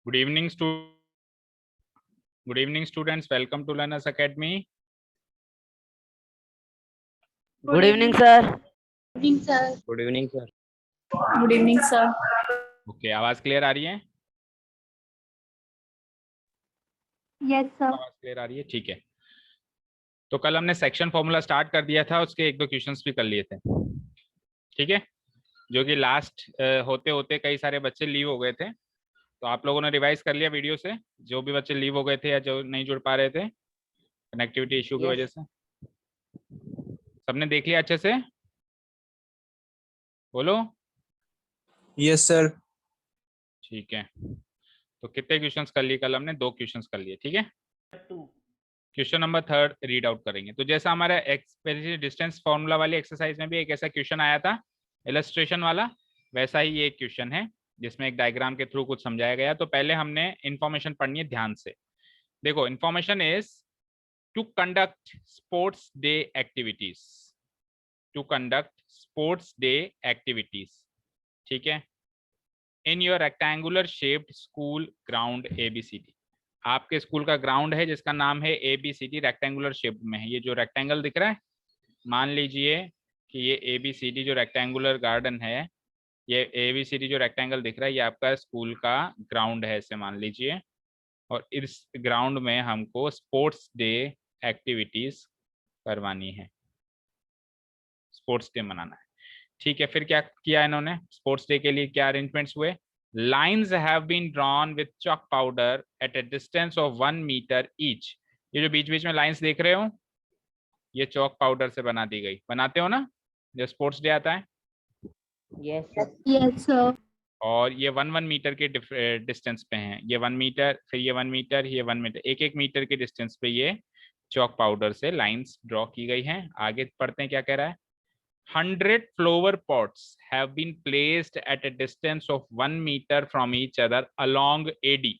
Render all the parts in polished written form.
Good evening, Good evening, students. Welcome to Learners Academy. Good evening, sir. Good evening, sir. Good evening, sir. Good evening, sir. Okay, आवाज clear आ रही है? Yes, sir. आवाज clear आ रही है, ठीक है। तो कल हमने सेक्शन फॉर्मूला स्टार्ट कर दिया था, उसके एक दो क्वेश्चंस भी कर लिए थे, ठीक है, जो कि लास्ट होते होते कई सारे बच्चे लीव हो गए थे। तो आप लोगों ने रिवाइज कर लिया वीडियो से, जो भी बच्चे लीव हो गए थे या जो नहीं जुड़ पा रहे थे कनेक्टिविटी इश्यू की वजह से, सबने देख लिया अच्छे से? बोलो। Yes sir. ठीक है, तो कितने क्वेश्चंस कर लिए कल हमने? 2 क्वेश्चंस कर लिए, ठीक है। क्वेश्चन नंबर 3 रीड आउट करेंगे। तो जैसा हमारा डिस्टेंस फॉर्मूला वाली एक्सरसाइज में भी एक ऐसा क्वेश्चन आया था इलस्ट्रेशन वाला, वैसा ही ये एक क्वेश्चन है जिसमें एक डायग्राम के थ्रू कुछ समझाया गया। तो पहले हमने इंफॉर्मेशन पढ़नी है ध्यान से। देखो, information is to conduct sports day activities, to conduct sports day activities, ठीक है, in your rectangular shaped school ground ABCD। आपके स्कूल का ग्राउंड है जिसका नाम है ABCD, रेक्टेंगुलर शेप में है। ये जो रेक्टेंगल दिख रहा है, मान लीजिए कि ये ABCD जो रेक्टेंगुलर गार्डन है, ये ABCD जो रेक्टेंगल दिख रहा है, ये आपका स्कूल का ग्राउंड है, ऐसे मान लीजिए। और इस ग्राउंड में हमको स्पोर्ट्स डे एक्टिविटीज करवानी है, स्पोर्ट्स डे मनाना है, ठीक है। फिर क्या किया इन्होंने? स्पोर्ट्स डे के लिए क्या अरेंजमेंट्स हुए? Lines have been drawn with chalk powder at a distance of 1 metre each. ये जो बीच बीच में लाइंस देख रहे हो, ये चॉक पाउडर से बना दी गई। बनाते हो ना जब स्पोर्ट्स डे आता है? Yes, sir. Yes, sir. और ये 1 मीटर के डिस्टेंस पे हैं। ये 1 मीटर, फिर ये 1 मीटर, ये 1 मीटर, 1 मीटर के डिस्टेंस पे ये चॉक पाउडर से लाइंस ड्रॉ की गई हैं। आगे पढ़ते हैं क्या कह रहा है। 100 flower pots have been placed at a distance of 1 meter from each other along AD।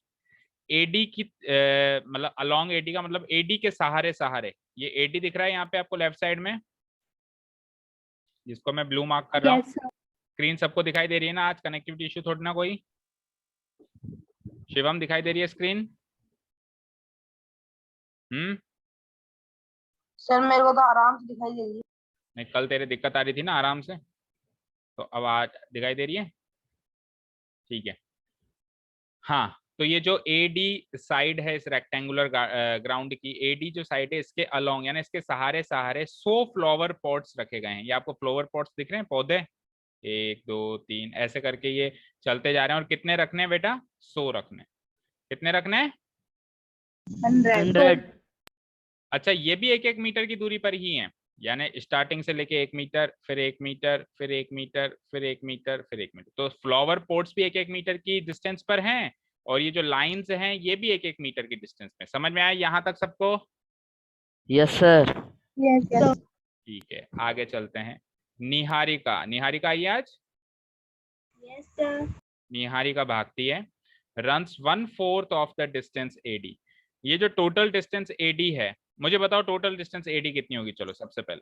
AD की मतलब along AD का मतलब AD के सहारे सहारे। ये AD दिख रहा है यहाँ पे आपको लेफ्ट साइड में, जिसको मैं ब्लू मार्क कर रहा हूँ। Yes, sir. स्क्रीन सबको दिखाई दे रही है ना? आज कनेक्टिविटी इश्यू थोड़ी ना कोई? शिवम दिखाई दे रही है स्क्रीन? सर मेरे को तो आराम से दिखाई दे रही है। नहीं, कल तेरे दिक्कत आ रही थी ना आराम से, तो अब आज दिखाई दे रही है, ठीक है। हाँ, तो ये जो AD साइड है इस रेक्टेंगुलर ग्राउंड की, AD जो साइड है, इसके अलोंग यानी इसके सहारे सहारे 100 फ्लावर पॉट्स रखे गए हैं। ये आपको फ्लावर पॉट्स दिख रहे हैं, पौधे, 1 2 3 ऐसे करके ये चलते जा रहे हैं। और कितने रखने हैं बेटा? 100 रखने। कितने रखने हैं? 100. अच्छा, ये भी 1 मीटर की दूरी पर ही है, यानी स्टार्टिंग से लेके 1 मीटर, फिर 1 मीटर, फिर 1 मीटर, फिर 1 मीटर, फिर 1 मीटर। तो फ्लावर पॉट्स भी 1 मीटर की डिस्टेंस पर हैं, और ये जो लाइंस हैं ये भी 1 मीटर की डिस्टेंस में। समझ में आया यहाँ तक सबको? Yes, sir. Yes, sir. ठीक है, आगे चलते हैं। निहारिका, निहारिका आई आज? Yes, sir. निहारिका भागती है। Runs 1/4 of the distance AD। ये जो टोटल डिस्टेंस AD है, मुझे बताओ टोटल डिस्टेंस AD कितनी होगी? चलो सबसे पहले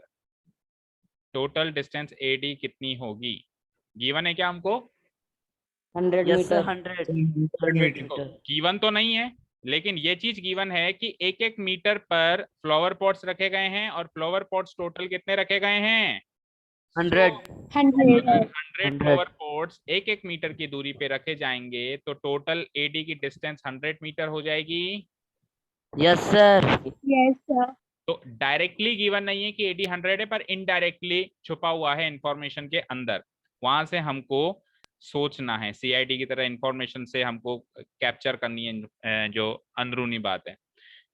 टोटल डिस्टेंस AD कितनी होगी? गिवन है क्या हमको? 100 Yes, meter. sir. 100 देखो, meter. गिवन तो नहीं है, लेकिन ये चीज गिवन है कि 1 मीटर पर फ्लावर पॉट्स रखे गए हैं, और फ्लावर पॉट्स टोटल कितने रखे गए हैं? 100. 100. 100 फ्लावर पॉट्स 1 मीटर की दूरी पे रखे जाएंगे, तो टोटल AD की डिस्टेंस 100 मीटर हो जाएगी। Yes, sir. Yes, sir. तो डायरेक्टली गिवन नहीं है कि AD 100 है, पर इनडायरेक्टली छुपा हुआ है इंफॉर्मेशन के अंदर। वहां से हमको सोचना है, CID की तरह इंफॉर्मेशन से हमको कैप्चर करनी है जो अंदरूनी बात है,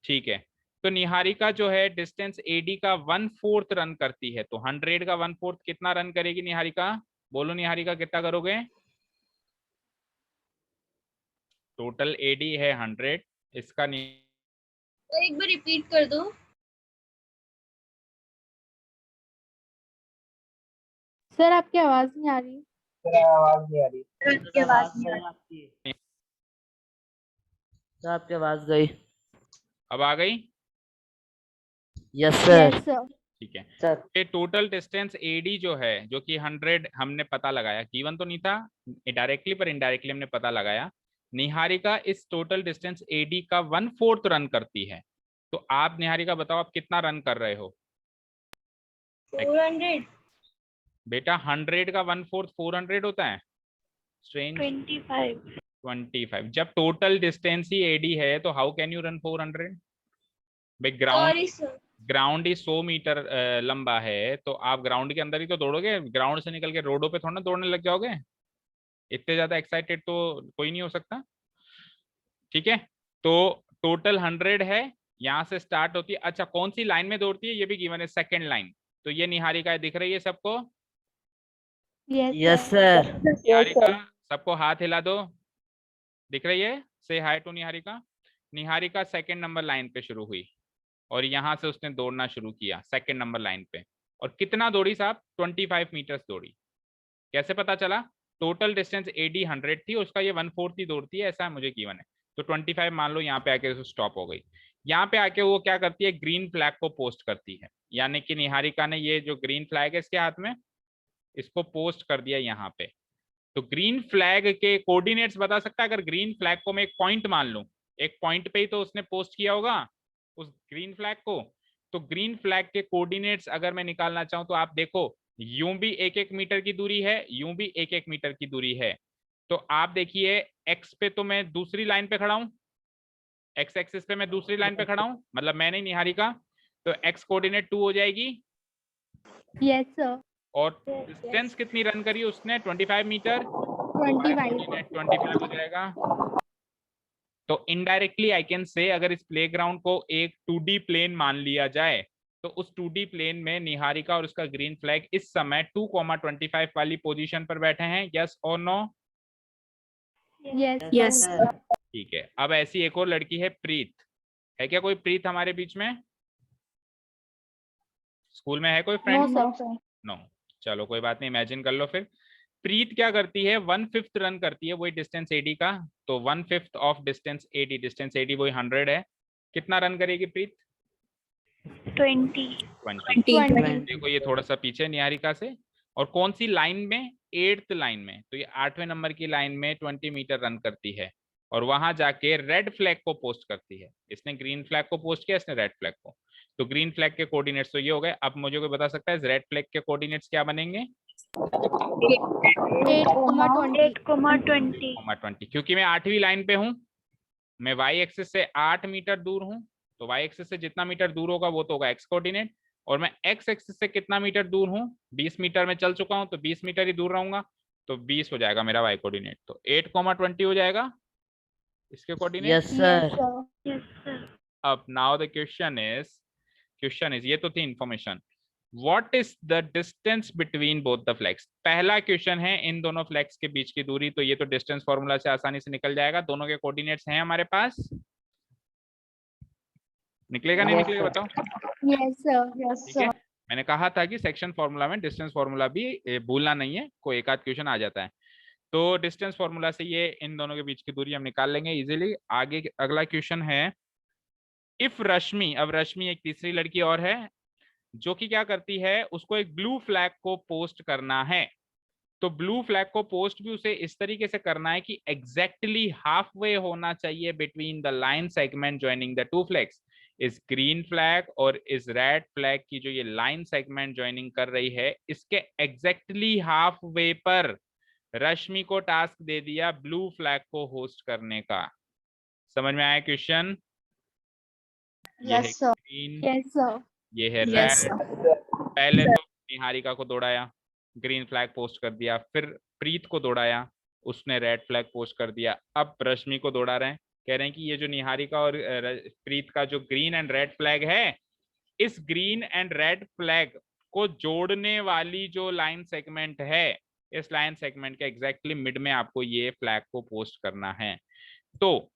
ठीक है। तो निहारिका जो है डिस्टेंस AD का 1/4 रन करती है, तो 100 का 1/4 कितना रन करेगी निहारिका? बोलो निहारिका, कितना करोगे? टोटल AD है 100, इसका एक बार रिपीट कर दो। सर आपकी आवाज नहीं आ रही। आवाज नहीं आ रही। आपकी आवाज नहीं आ रही। सर आपकी आवाज गई। अब आ गई? Yes, sir. Yes, sir. ठीक है। सर ये टोटल डिस्टेंस AD जो है, जो कि 100 हमने पता लगाया, गिवन तो नहीं था डायरेक्टली, पर इनडायरेक्टली हमने पता लगाया। निहारिका इस टोटल डिस्टेंस AD का 1/4 रन करती है। तो आप निहारिका बताओ आप कितना रन कर रहे हो? 400 बेटा 100 का 1/4 400 होता है। स्ट्रेंज। 25 25 जब टोटल डिस्टेंस ही AD है तो हाउ कैन यू रन 400? भाई सॉरी सर ग्राउंड ही 100 मीटर लंबा है, तो आप ग्राउंड के अंदर ही तो दौड़ोगे, ग्राउंड से निकल के रोडों पे थोड़ा ना दौड़ने लग जाओगे। इतने ज्यादा एक्साइटेड तो कोई नहीं हो सकता। ठीक है, तो टोटल 100 है, यहाँ से स्टार्ट होती है। अच्छा कौन सी लाइन में दौड़ती है ये भी गिवन है, सेकंड लाइन। तो ये निहारिका दिख रही है सबको? Yes sir. निहारिका सबको हाथ हिला दो, दिख रही है? से hi to Niharika. Niharika second number line पे शुरू हुई और यहाँ से उसने दौड़ना शुरू किया सेकंड नंबर लाइन पे। और कितना दौड़ी साहब? 25 मीटर्स दौड़ी। कैसे पता चला? टोटल डिस्टेंस AD 100 थी, उसका ये 1/4 ही दौड़ती है, ऐसा मुझे गिवन है। तो 25 मान लो, यहाँ पे आके स्टॉप हो गई। यहाँ पे आके वो क्या करती है? ग्रीन फ्लैग को पोस्ट करती है, यानी कि निहारिका ने ये जो ग्रीन फ्लैग है इसके हाथ में, इसको पोस्ट कर दिया यहाँ पे। तो ग्रीन फ्लैग के कोऑर्डिनेट्स बता सकता है? अगर ग्रीन फ्लैग को मैं एक पॉइंट मान लूं, एक पॉइंट पे ही तो उसने पोस्ट किया होगा उस ग्रीन फ्लैग को। तो ग्रीन फ्लैग के कोऑर्डिनेट्स अगर मैं निकालना चाहूं तो आप देखो, यूं भी 1-1 मीटर की दूरी है, यूं भी 1-1 मीटर की दूरी है। तो आप देखिए एक्स पे तो मैं दूसरी लाइन पे खड़ा हूं, एक्स एक्सिस पे मैं दूसरी लाइन पे खड़ा हूं, मतलब मैं नहीं निहारिका। तो एक्स कोऑर्डिनेट 2 हो जाएगी। यस सर और डिस्टेंस कितनी रन करी उसने? 25 मीटर। 25 25 हो जाएगा। तो इनडायरेक्टली आई कैन से, अगर इस प्लेग्राउंड को एक 2D प्लेन मान लिया जाए तो उस 2D प्लेन में निहारिका और उसका ग्रीन फ्लैग इस समय 2,25 वाली पोजीशन पर बैठे हैं। यस और नो? यस ठीक है, अब ऐसी एक और लड़की है प्रीत। है क्या कोई प्रीत हमारे बीच में? स्कूल में है कोई फ्रेंड? नो, चलो कोई बात नहीं, इमेजिन कर लो फिर। प्रीत क्या करती है? 1/5 रन करती है, वही डिस्टेंस AD का। तो 1/5 of distance AD, distance AD वही 100 है। कितना रन करेगी प्रीत? 20 देखो ये थोड़ा सा पीछे निहारिका से। और कौन सी लाइन में? 8th लाइन में। तो ये 8वें नंबर की लाइन में 20 मीटर रन करती है और वहां जाके रेड फ्लैग को पोस्ट करती है। इसने ग्रीन फ्लैग को पोस्ट किया, इसने रेड फ्लैग को। तो ग्रीन फ्लैग के कोऑर्डिनेट्स तो ये हो गए। अब मुझे कोई बता सकता है रेड फ्लैग के कोऑर्डिनेट्स क्या बनेंगे? 8,20, क्योंकि मैं 8वीं लाइन पे हूं, मैं वाई एक्सिस से 8 मीटर दूर हूं। तो वाई एक्सिस से जितना मीटर दूर होगा वो तो होगा एक्स कोऑर्डिनेट। और मैं एक्स एक्सिस से कितना मीटर दूर हूं? 20 मीटर में चल चुका हूं, तो 20 मीटर ही दूर रहूंगा, तो 20 हो जाएगा मेरा वाई कोऑर्डिनेट। तो 8,20 हो जाएगा इसके कोऑर्डिनेट। Yes sir. अब नाउ द क्वेश्चन इज, ये तो थी information, what is the distance between both the flags. पहला क्वेश्चन है इन दोनों फ्लैग्स के बीच की दूरी। तो ये तो डिस्टेंस फॉर्मूला से आसानी से निकल जाएगा, दोनों के कोऑर्डिनेट्स हैं हमारे पास। निकलेगा नहीं निकलेगा बताओ? ठीक है, मैंने कहा था कि सेक्शन फॉर्मूला में डिस्टेंस फॉर्मूला भी भूलना नहीं है, कोई एक आध क्वेश्चन आ जाता है। तो डिस्टेंस फॉर्मूला से ये इन दोनों के बीच की दूरी हम निकाल लेंगे इजीली। आगे अगला क्वेश्चन है, इफ रश्मि, अब रश्मि एक तीसरी लड़की और है जो कि क्या करती है, उसको एक ब्लू फ्लैग को पोस्ट करना है। तो ब्लू फ्लैग को पोस्ट भी उसे इस तरीके से करना है कि एग्जैक्टली हाफ वे होना चाहिए between the line segment joining the two flags. इस ग्रीन फ्लैग और इस रेड फ्लैग की जो ये लाइन सेगमेंट ज्वाइनिंग कर रही है, इसके एग्जैक्टली हाफ वे पर रश्मि को टास्क दे दिया ब्लू फ्लैग को होस्ट करने का। समझ में आया क्वेश्चन? ये है ग्रीन, ये है रेड। पहले तो निहारिका को दौड़ाया, ग्रीन फ्लैग पोस्ट कर दिया, फिर प्रीत को दौड़ाया, उसने रेड फ्लैग पोस्ट कर दिया। अब रश्मि को दौड़ा रहे हैं, कह रहे हैं कि ये जो निहारिका और प्रीत का जो ग्रीन एंड रेड फ्लैग है, इस ग्रीन एंड रेड फ्लैग को जोड़ने वाली जो लाइन सेगमेंट है, इस लाइन सेगमेंट के एग्जैक्टली मिड में आपको ये फ्लैग को पोस्ट करना है। तो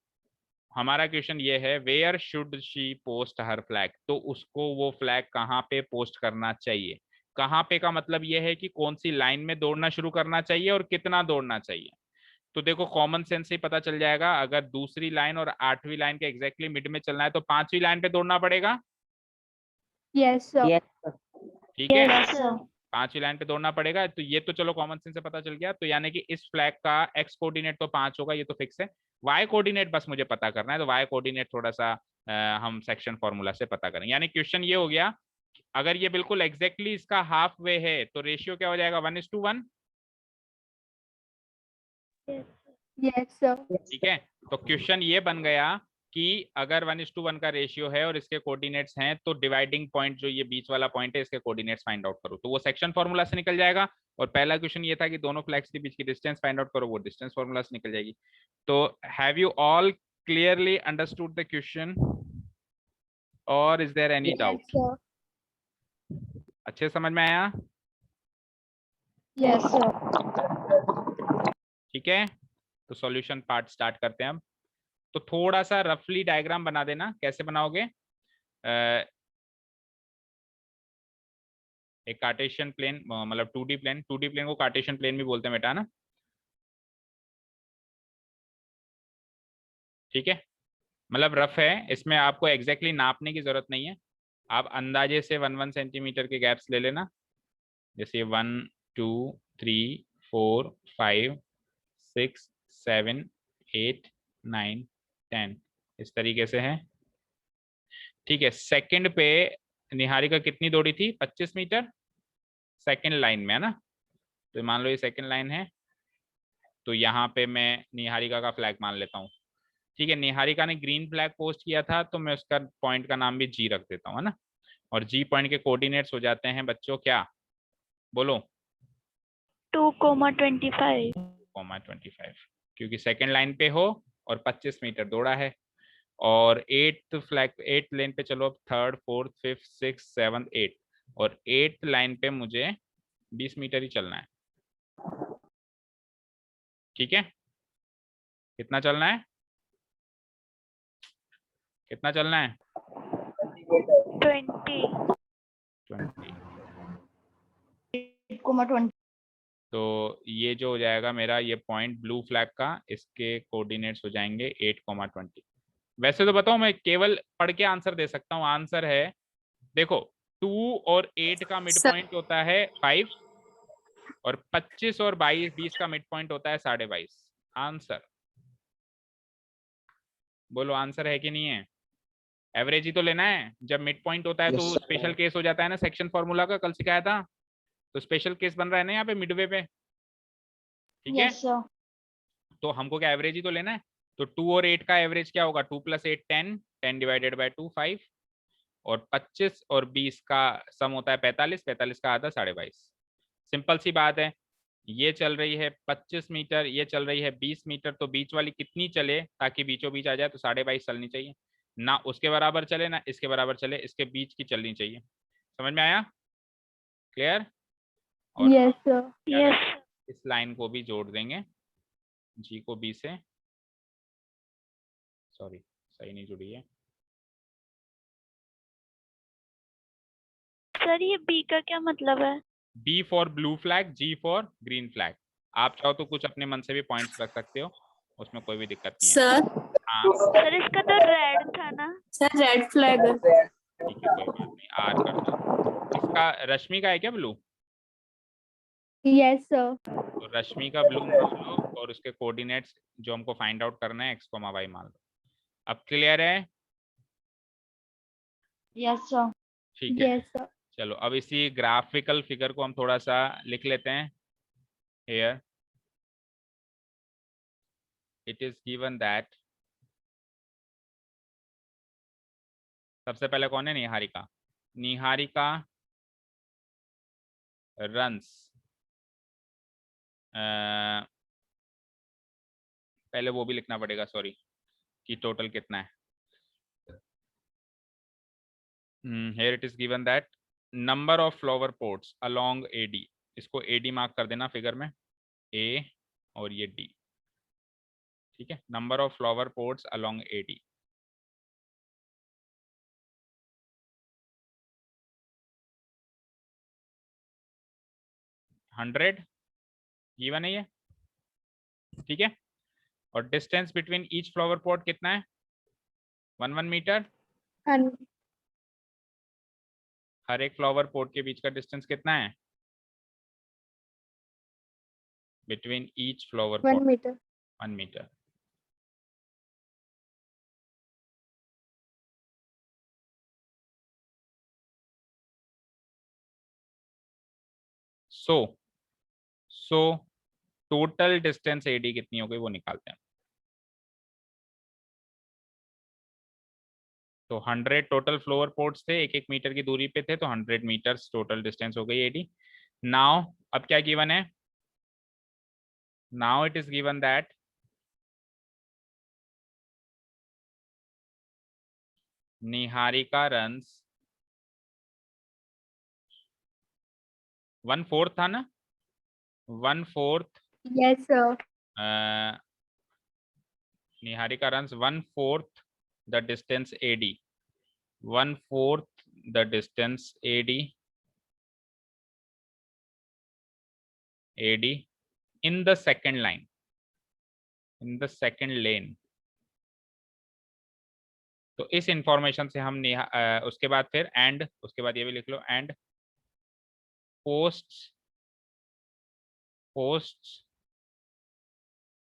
हमारा क्वेश्चन ये है, where should she post her flag. तो उसको वो फ्लैग कहाँ पे पोस्ट करना चाहिए? कहाँ पे का मतलब ये है कि कौन सी लाइन में दौड़ना शुरू करना चाहिए और कितना दौड़ना चाहिए। तो देखो कॉमन सेंस से ही पता चल जाएगा, अगर दूसरी लाइन और 8वीं लाइन के एग्जैक्टली मिड में चलना है तो 5वीं लाइन पे दौड़ना पड़ेगा। यस सर ठीक है, 5वीं लाइन पे दौड़ना पड़ेगा। तो ये तो चलो कॉमन सेंस से पता चल गया। तो यानी कि इस फ्लैग का एक्स कोऑर्डिनेट तो 5 होगा, ये तो फिक्स है। वाई कोऑर्डिनेट बस मुझे पता करना है, तो वाई कोऑर्डिनेट थोड़ा सा हम सेक्शन फॉर्मूला से पता करेंगे। यानी क्वेश्चन ये हो गया, अगर ये बिल्कुल एग्जैक्टली इसका हाफ वे है तो रेशियो क्या हो जाएगा, 1:1। Yes, sir. ठीक है, तो क्वेश्चन ये बन गया कि अगर 1:1 का रेशियो है और इसके कोऑर्डिनेट्स हैं तो डिवाइडिंग पॉइंट जो ये बीच वाला पॉइंट है इसके कोऑर्डिनेट्स फाइंड आउट करो। तो वो सेक्शन फॉर्मूला से निकल जाएगा। और पहला क्वेश्चन ये था कि दोनों फ्लैग्स के बीच की डिस्टेंस फाइंड आउट करो, वो डिस्टेंस फॉर्मूला से निकल जाएगी। तो have you all clearly understood the question और is there any Yes, doubt? sir. अच्छे समझ में आया? Yes, sir. ठीक है, तो सॉल्यूशन पार्ट स्टार्ट करते हैं अब। तो थोड़ा सा रफली डायग्राम बना देना। कैसे बनाओगे? एक कार्टेशियन प्लेन, मतलब 2D प्लेन, 2D प्लेन को कार्टेशियन प्लेन भी बोलते हैं बेटा ना। ठीक है, मतलब रफ है, इसमें आपको एग्जैक्टली नापने की जरूरत नहीं है। आप अंदाजे से 1-1 सेंटीमीटर के गैप्स ले लेना, जैसे 1 2 3 4 5 6 7 8 9 10 इस तरीके से है। ठीक है, सेकंड पे निहारिका कितनी दौड़ी थी? 25 मीटर सेकंड लाइन में, है ना। तो मान लो ये सेकंड लाइन है, तो यहाँ पे मैं निहारिका का फ्लैग मान लेता हूँ। ठीक है, निहारिका ने ग्रीन फ्लैग पोस्ट किया था तो मैं उसका पॉइंट का नाम भी जी रख देता हूँ, है ना। और जी पॉइंट के कोऑर्डिनेट्स हो जाते हैं बच्चों क्या, बोलो? 2,25. 25, क्योंकि सेकंड लाइन पे हो और 25 मीटर दौड़ा है। और 8th लेन पे चलो, अब 3rd 4th 5th 6th 7th 8th, और 8th लाइन पे मुझे 20 मीटर ही चलना है। ठीक है, कितना चलना है? कितना चलना है? 20. 20। 8,20. तो ये जो हो जाएगा मेरा ये पॉइंट ब्लू फ्लैग का, इसके कोऑर्डिनेट्स हो जाएंगे 8,20। वैसे तो बताऊं, मैं केवल पढ़ के आंसर दे सकता हूँ। आंसर है, देखो 2 और 8 का मिड पॉइंट होता है 5, और 25 और 20 का मिड पॉइंट होता है 22.5। आंसर बोलो, आंसर है कि नहीं है? एवरेज ही तो लेना है। जब मिड पॉइंट होता है Yes, तो sir. स्पेशल केस हो जाता है ना सेक्शन फॉर्मूला का, कल सिखाया था। तो स्पेशल केस बन रहा है ना यहाँ पे मिडवे पे। ठीक है, Yes, sir. तो हमको क्या एवरेज ही तो लेना है। तो 2 और 8 का एवरेज क्या होगा? 2 + 8 10, 10 डिवाइडेड बाय 2 5, और 25 और 20 का सम होता है 45, 45 का आधा 22.5। सिंपल सी बात है, ये चल रही है 25 मीटर, ये चल रही है 20 मीटर, तो बीच वाली कितनी चले ताकि बीचों बीच आ जाए? तो 22.5 चलनी चाहिए ना, उसके बराबर चले ना इसके बराबर चले, इसके बीच की चलनी चाहिए। समझ में आया? क्लियर? और Yes, sir. क्या Yes. करेंगे? इस लाइन को भी जोड़ देंगे, जी को बी से, सॉरी सही नहीं जुड़ी है। सर ये बी का क्या मतलब है? B for blue flag, G for green flag. आप चाहो तो कुछ अपने मन से भी पॉइंट्स रख सकते हो, उसमें कोई भी दिक्कत नहीं है। सर हाँ सर इसका तो रेड था ना? सर रेड फ्लैग ठीक है, कोई बात नहीं, आर कर दो। इसका रश्मि का है क्या ब्लू? Yes, sir. तो रश्मि का ब्लू मान लो, और उसके कोऑर्डिनेट्स जो हमको फाइंड आउट करना है x, y मान लो। अब क्लियर है? Yes, sir. ठीक है, Yes, sir. चलो अब इसी ग्राफिकल फिगर को हम थोड़ा सा लिख लेते हैं। Here it is given that, सबसे पहले कौन है? निहारिका। निहारिका रन्स, पहले वो भी लिखना पड़ेगा, सॉरी, कि टोटल कितना है। Here it is given that number of flower pots along AD, इसको AD मार्क कर देना फिगर में, A और ये D। ठीक है, number of flower pots along AD। Hundred given है ये। ठीक है, और distance between each flower pot कितना है? 1 मीटर। And हर एक फ्लावर पॉट के बीच का डिस्टेंस कितना है? between each flower 1 pot? meter. 1 meter. So total distance AD कितनी हो गई वो निकालते हैं. तो 100 टोटल फ्लोर पोर्ट्स थे, 1-1 मीटर की दूरी पे थे, तो 100 मीटर्स टोटल डिस्टेंस हो गई AD. नाउ अब क्या गिवन है? Now it is given that Niharika runs 1/4 था ना, 1/4. Yes, sir. Niharika runs 1/4 the distance AD. 1/4 the distance AD in the second line, in the second lane. तो इस इंफॉर्मेशन से हम उसके बाद फिर एंड, उसके बाद ये भी लिख लो एंड पोस्ट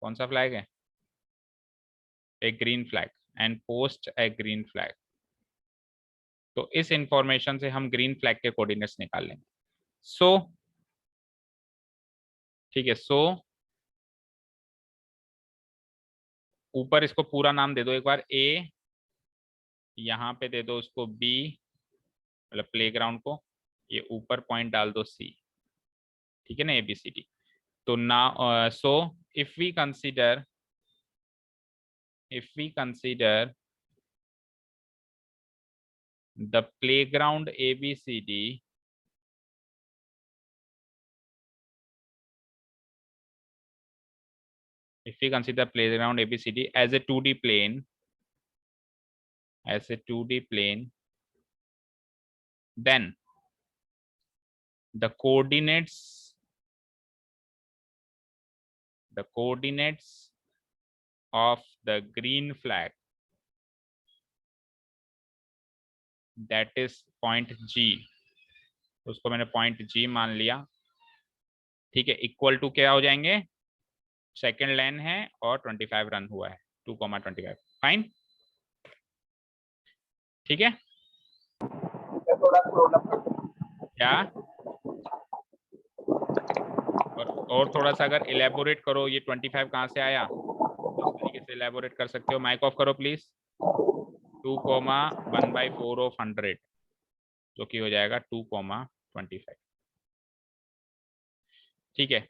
कौन सा फ्लैग है? A green flag. And post a green flag. तो इस इंफॉर्मेशन से हम ग्रीन फ्लैग के कोऑर्डिनेट्स निकाल लेंगे. सो ठीक है, सो ऊपर इसको पूरा नाम दे दो एक बार. ए, यहाँ पे दे दो उसको बी, मतलब प्लेग्राउंड को. ये ऊपर पॉइंट डाल दो सी. ठीक है ना, ABCD. तो ना so if we consider the playground ABCD as a 2D plane, then the coordinates of the green flag, that is point G, उसको मैंने पॉइंट G मान लिया. ठीक है, इक्वल टू क्या हो जाएंगे? सेकेंड लाइन है और 25 रन हुआ है, 2,25. फाइन, ठीक है. क्या और थोड़ा सा अगर इलेबोरेट करो, ये 25 कहाँ से आया, उस तरीके से इलेबोरेट कर सकते हो. माइक ऑफ करो प्लीज. 2,1/4 ऑफ 100 जो कि हो जाएगा 2,25. ठीक है.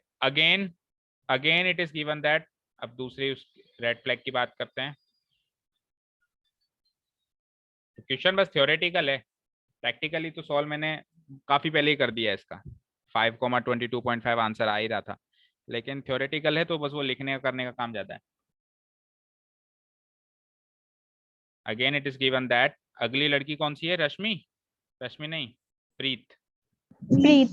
Again it is given that, अब दूसरी उस रेड फ्लैग की बात करते हैं. क्वेश्चन बस थ्योरेटिकल है, प्रैक्टिकली तो सॉल्व मैंने काफी पहले ही कर दिया है इसका. 5,22.5 आंसर आ ही रहा था, लेकिन थ्योरेटिकल है तो बस वो लिखने का करने का काम ज्यादा है. Again it is given that, अगली लड़की कौन सी है? रश्मि नहीं, प्रीत. Preet.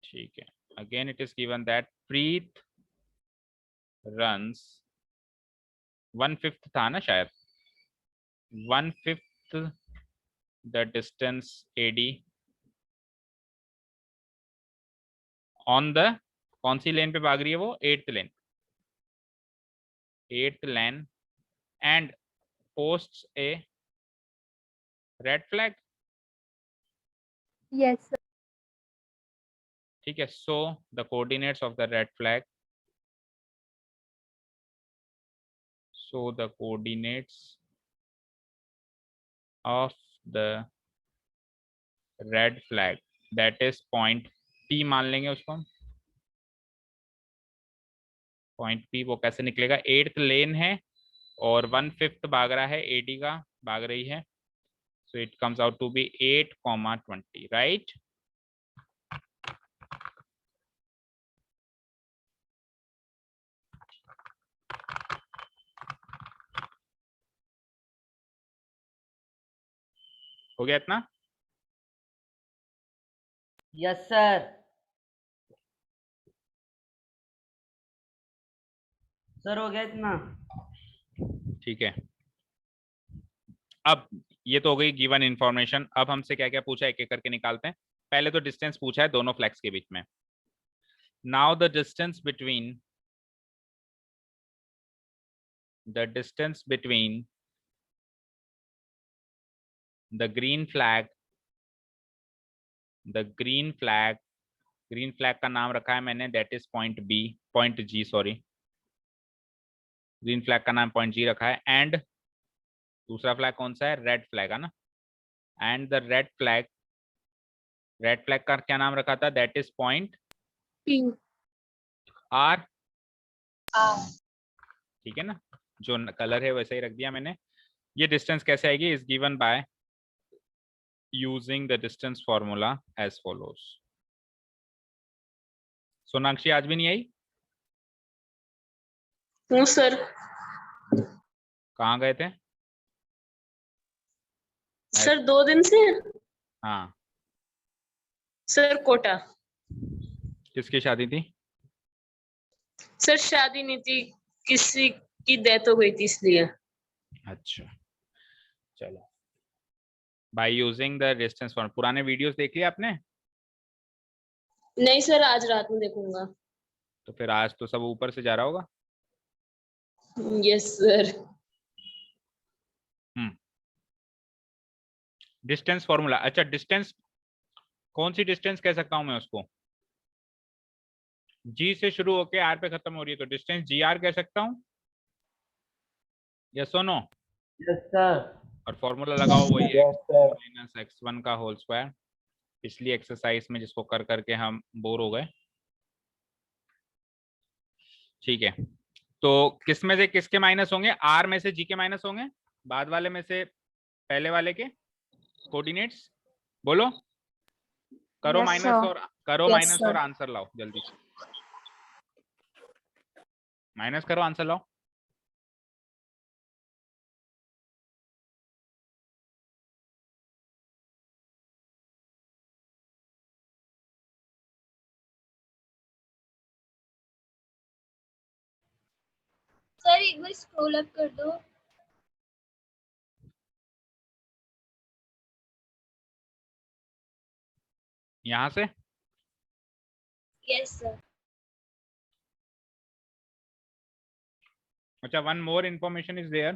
ठीक है. Again it is given that Preet runs 1/5 था ना शायद, 1/5 the distance AD on the, कौन सी लेन पे भाग रही है वो? 8th lane and posts a red flag. Yes, sir. ठीक है. so the coordinates of the red flag, that is point P मान लेंगे उसको हम. पॉइंट P वो कैसे निकलेगा? 8th लेन है और 1/5 भाग रहा है, AD का भाग रही है. so it comes out to be 8,20, right? हो गया इतना? Yes sir. सर हो गया इतना. ठीक है. अब ये तो हो गई गिवन इंफॉर्मेशन. अब हमसे क्या क्या पूछा एक एक करके निकालते हैं. पहले तो डिस्टेंस पूछा है दोनों फ्लैग्स के बीच में. Now the distance between the green flag का नाम रखा है मैंने, that is point G, sorry, green flag का नाम point G रखा है, एंड दूसरा फ्लैग कौन सा है, रेड फ्लैग है ना, एंड द रेड फ्लैग का क्या नाम रखा था, that is point P. R, ठीक है ना, जो कलर है वैसे ही रख दिया मैंने। ये डिस्टेंस कैसे आएगी, is given by using the distance formula as follows. Sonakshi आज भी नहीं आई? हूँ सर। कहाँ गए थे? सर 2 दिन से। हाँ, सर कोटा। किसकी शादी थी? सर शादी नहीं थी, किसी की डेथ हो गई थी इसलिए। अच्छा चलो, bye using the distance formula. पुराने वीडियोस देख लिए आपने? नहीं सर, आज रात में देखूंगा। तो फिर आज तो सब ऊपर से जा रहा होगा। Yes sir. डिस्टेंस फॉर्मूला, अच्छा डिस्टेंस, कौन सी डिस्टेंस कह सकता हूं मैं उसको, जी से शुरू होके आर पे खत्म हो रही है, तो डिस्टेंस जी आर कह सकता हूं, यस और नो? Yes sir. और फॉर्मूला लगाओ वही है, माइनस x1 का होल स्क्वायर। पिछली एक्सरसाइज में जिसको कर करके हम बोर हो गए, ठीक है। तो किस में से किसके माइनस होंगे, आर में से जी के माइनस होंगे, बाद वाले में से पहले वाले के कोऑर्डिनेट्स, बोलो, करो Yes, माइनस sir. और करो Yes, माइनस sir. और आंसर लाओ जल्दी से, माइनस करो आंसर लाओ। सर एक बार स्क्रॉल अप कर दो। यहां से यस सर। अच्छा, one more information is there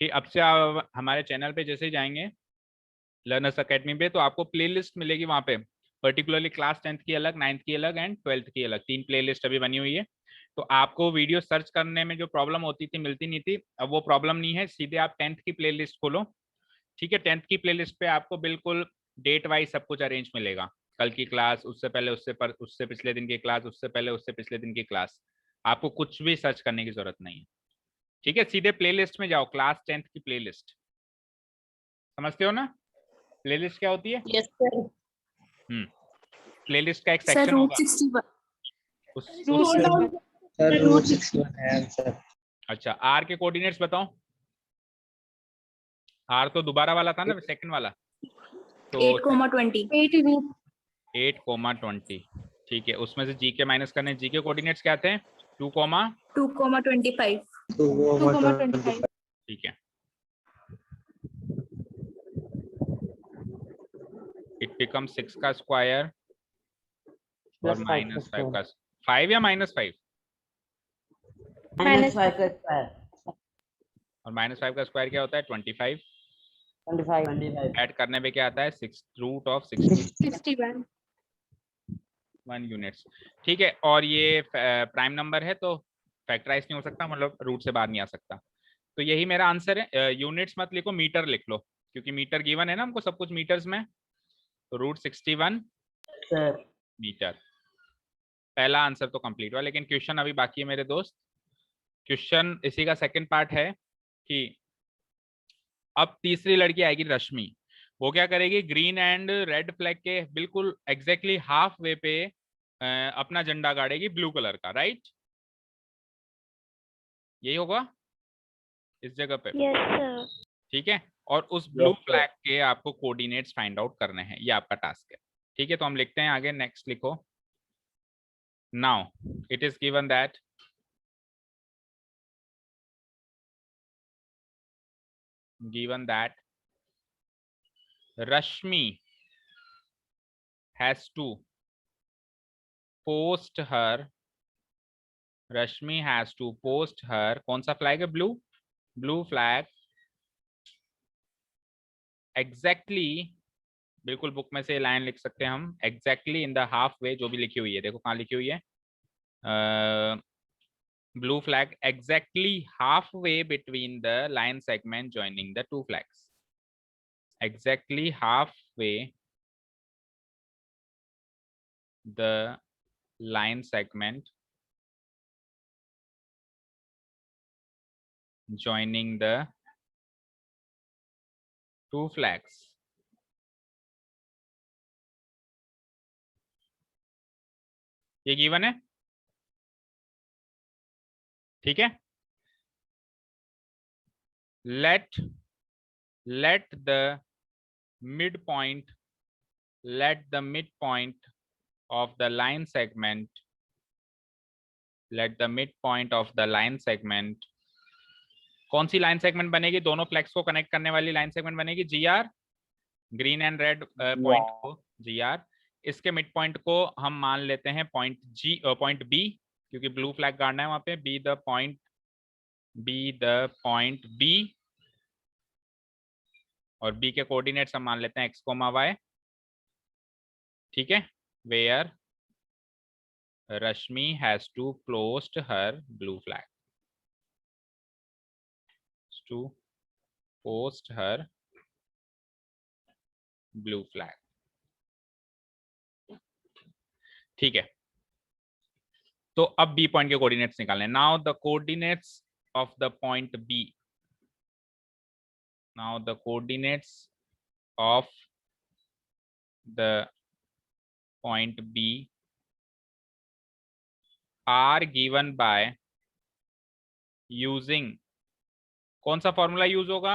कि अब से हमारे चैनल पे जैसे ही जाएंगे लर्नर्स अकेडमी पे, तो आपको प्लेलिस्ट मिलेगी वहां पे, पर्टिकुलरली क्लास 10th की अलग, 9th की अलग एंड 12th की अलग, 3 प्लेलिस्ट अभी बनी हुई है। तो आपको वीडियो सर्च करने में जो प्रॉब्लम होती थी, मिलती नहीं थी, अब वो प्रॉब्लम नहीं है, सीधे आप 10th की प्लेलिस्ट खोलो, ठीक है। 10th की प्लेलिस्ट पे आपको बिल्कुल डेट वाइज सब कुछ अरेंज मिलेगा, कल की क्लास, उससे पहले उससे पिछले दिन की क्लास, उससे पहले उससे पिछले दिन की क्लास, आपको कुछ भी सर्च करने की जरूरत नहीं है, ठीक है। सीधे प्लेलिस्ट में जाओ, क्लास 10th की प्लेलिस्ट, समझते हो ना प्लेलिस्ट क्या होती है? Yes sir. प्लेलिस्ट का एक सर सेक्शन रूट होगा 61। रूट 61 है आंसर। अच्छा, आर के कोऑर्डिनेट्स बताओ। आर तो दोबारा वाला था ना, सेकंड वाला, तो 8,20 8,20, ठीक है। उसमें से जी के माइनस करने, जी के कोऑर्डिनेट्स क्या थे, 2,25 ठीक है। इट बिकम 6 का स्क्वायर और माइनस 5 का, 5 या -5, -5 का स्क्वायर, और -5 का स्क्वायर क्या होता है, 25, 25 ऐड करने पे क्या आता है, 6 रूट ऑफ 61 यूनिट्स, ठीक है। और ये प्राइम नंबर है तो फैक्टराइज नहीं हो सकता, मतलब रूट से बाहर नहीं आ सकता, तो यही मेरा आंसर है। यूनिट्स मत लिखो, मीटर लिख लो, क्योंकि मीटर गिवन है ना हमको सब कुछ मीटर्स में, तो रूट 61 सर। मीटर। पहला आंसर तो कंप्लीट हुआ, लेकिन क्वेश्चन अभी बाकी है मेरे दोस्त। क्वेश्चन इसी का सेकंड पार्ट है कि अब तीसरी लड़की आएगी रश्मि, वो क्या करेगी, ग्रीन एंड रेड फ्लैग के बिल्कुल एग्जैक्टली हाफ वे पे अपना झंडा गाड़ेगी ब्लू कलर का, राइट? यही होगा इस जगह पे, यस सर। ठीक है। और उस ब्लू फ्लैग के आपको कोऑर्डिनेट्स फाइंड आउट करने हैं, ये आपका टास्क है, ठीक है। तो हम लिखते हैं आगे, नेक्स्ट लिखो। Now it is given that Rashmi has to post her, Rashmi has to post her, कौन सा फ्लैग है? blue flag, exactly, बिल्कुल बुक में से लाइन लिख सकते हैं हम, exactly in the half way, जो भी लिखी हुई है, देखो कहाँ लिखी हुई है, blue flag exactly halfway between the line segment joining the two flags, exactly halfway the line segment joining the two flags. ये गिवन है, ठीक है। let the midpoint of the line segment, कौन सी लाइन सेगमेंट बनेगी? दोनों flags को connect करने वाली लाइन सेगमेंट बनेगी GR, green and red point को GR। इसके मिड पॉइंट को हम मान लेते हैं पॉइंट B, क्योंकि ब्लू फ्लैग गाड़ना है वहां पे, बी द पॉइंट B, और B के कोऑर्डिनेट्स हम मान लेते हैं x, y, ठीक है। Where Rashmi has to post her blue flag, to post her blue flag, ठीक है। तो अब B पॉइंट के कोऑर्डिनेट्स निकालने। Now the coordinates of the point B, now the coordinates of the point B are given by using, कौन सा formula use होगा?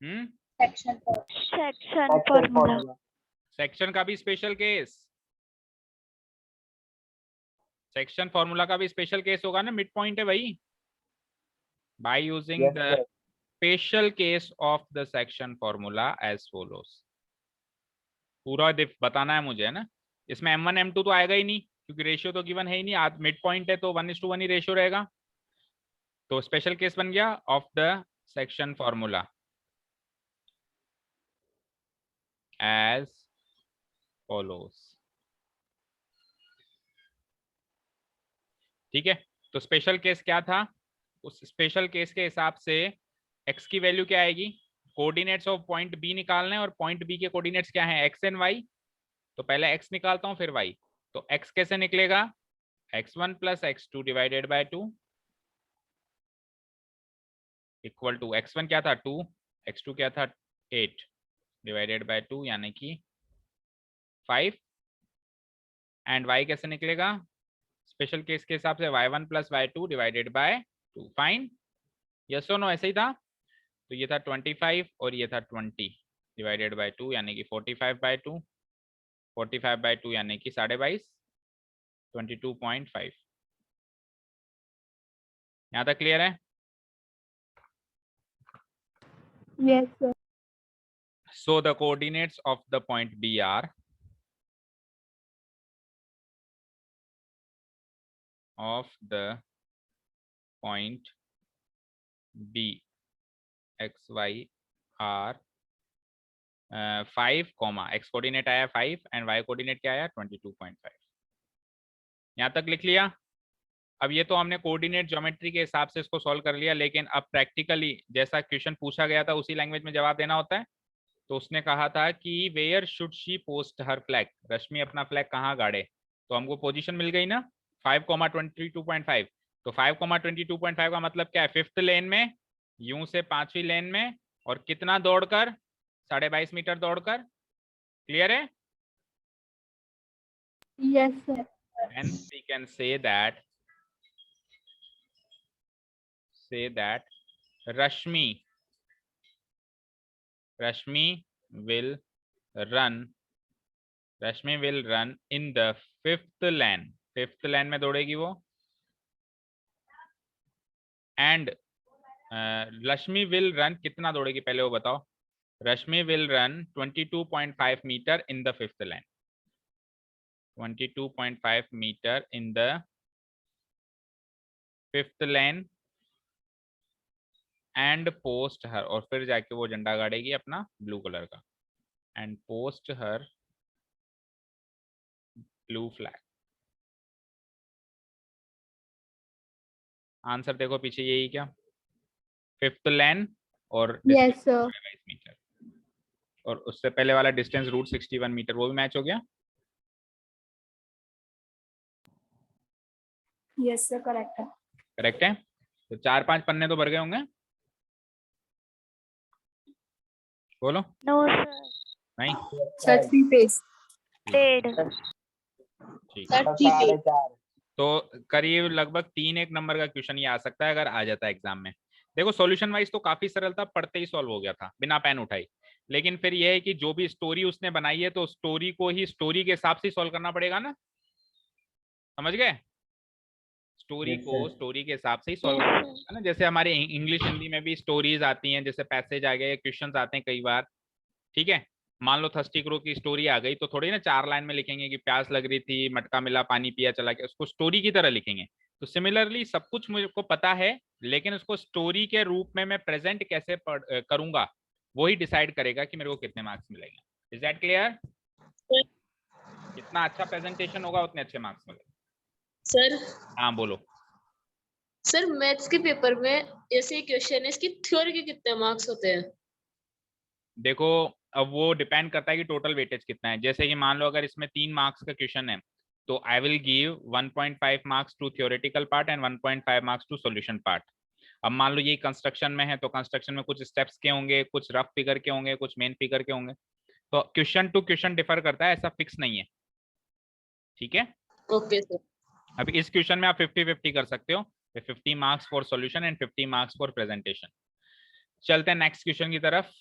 Section formula. Section का भी स्पेशल केस, सेक्शन फॉर्मूला का भी स्पेशल केस होगा ना, मिड पॉइंट है भाई। By using the special case of the section formula as follows, पूरा बताना है मुझे, है ना। इसमें M1 M2 तो आएगा ही नहीं, क्योंकि रेशियो तो गिवन है ही नहीं, मिड पॉइंट है तो 1:1 ही रेशियो रहेगा। तो स्पेशल केस बन गया of the section formula as follows, ठीक है। तो स्पेशल केस क्या था? उस स्पेशल केस के हिसाब से x की वैल्यू क्या आएगी? कोऑर्डिनेट्स ऑफ पॉइंट B निकालना है, और पॉइंट B के कोऑर्डिनेट्स क्या हैं? x and y। तो पहले x निकालता हूं फिर y। तो x कैसे निकलेगा? x1 + x2 divided by 2 equal to, x1 क्या था 2, x2 क्या था 8 डिवाइडेड बाय 2 यानी कि 5, एंड y कैसे निकलेगा? स्पेशल केस के हिसाब से y1 + y2 divided by 2। Fine, yes और नो? ऐसे ही था। तो ये था 25 और ये था 20 डिवाइडेड बाय 2 यानी कि 45/2, 45/2 यानी कि 22.5, 22.5। यहाँ तक क्लियर है? Yes, sir. So the coordinates of the point B are of the point B x y are 5, x coordinate आया 5 एंड y कोऑर्डिनेट क्या आया 22.5। यहाँ तक लिख लिया। अब ये तो हमने कोऑर्डिनेट ज्योमेट्री के हिसाब से इसको सॉल्व कर लिया, लेकिन अब प्रैक्टिकली जैसा क्वेश्चन पूछा गया था उसी लैंग्वेज में जवाब देना होता है। तो उसने कहा था कि where should she post her flag, Rashmi अपना फ्लैग कहाँ गाड़े? तो हमको पोजीशन मिल गई ना 5, 22.5। तो 5, 22.5 का मतलब क्या है? 5th लेन में, यूं से 5वीं लेन में, और कितना दौड़कर? 22.5 मीटर दौड़कर। क्लियर है? Yes, sir. And we can say that Rashmi will run in the 5th lane, 5th lane में दौड़ेगी वो। एंड रश्मि विल रन कितना दौड़ेगी पहले वो बताओ? Rashmi will run 22.5 metre in the 5th lane। 22.5 metre in the 5th lane and post her, और फिर जाके वो झंडा गाड़ेगी अपना ब्लू कलर का, and post her blue flag. Answer देखो पीछे यही क्या, 5th लेन और Yes, sir. 22 मीटर, और उससे पहले वाला डिस्टेंस रूट 61 मीटर, वो भी मैच हो गया। Yes, sir. Correct. करेक्ट है। तो 4-5 पन्ने तो भर गए होंगे, बोलो। No, sir. नहीं, Sir, 3 pages. Paid. ठीक सर है। 3 तो करीब लगभग 3 नंबर का क्वेश्चन ये आ सकता है अगर आ जाता है एग्जाम में। देखो सॉल्यूशन वाइज तो काफी सरल था, पढ़ते ही सॉल्व हो गया था बिना पेन उठाई, लेकिन फिर ये है कि जो भी स्टोरी उसने बनाई है तो स्टोरी को ही स्टोरी के हिसाब से सॉल्व करना पड़ेगा ना, समझ गए? स्टोरी को स्टोरी के हिसाब से ही सॉल्व करना पड़ेगा ना। जैसे हमारे इंग्लिश हिंदी में भी स्टोरीज आती हैं, जैसे पैसेज आ गए, क्वेश्चंस आते हैं कई बार, ठीक है। मान लो थर्स्टी क्रो की स्टोरी आ गई तो थोड़ी ना 4 लाइन में लिखेंगे कि प्यास लग रही थी, मटका मिला, पानी पिया, चला गया, उसको स्टोरी की तरह लिखेंगे। तो सिमिलरली सब कुछ मुझको पता है, लेकिन उसको स्टोरी के रूप में मैं प्रेजेंट कैसे करूंगा वही डिसाइड करेगा कि मेरे को कितने मार्क्स मिलेंगे। Is that clear? जितना अच्छा प्रेजेंटेशन होगा उतने अच्छे मार्क्स मिलेंगे। सर हाँ बोलो। सर मैथ्स के पेपर में ऐसे क्वेश्चन है, इसकी थ्योरी के कितने मार्क्स होते हैं? देखो अब वो डिपेंड करता है कि टोटल वेटेज कितना है। जैसे कि मान लो अगर इसमें 3 मार्क्स का क्वेश्चन है तो I will give 1.5 marks to theoretical part and 1.5 marks to solution part. अब मान लो ये कंस्ट्रक्शन में है तो कंस्ट्रक्शन में कुछ स्टेप्स के होंगे, कुछ रफ फिगर के होंगे, कुछ मेन फिगर के होंगे, तो क्वेश्चन टू क्वेश्चन डिफर करता है, ऐसा फिक्स नहीं है, ठीक है। Okay sir. अब इस क्वेश्चन में आप 50-50 कर सकते हो, 50 marks for solution and 50 marks for presentation. चलते हैं नेक्स्ट क्वेश्चन की तरफ।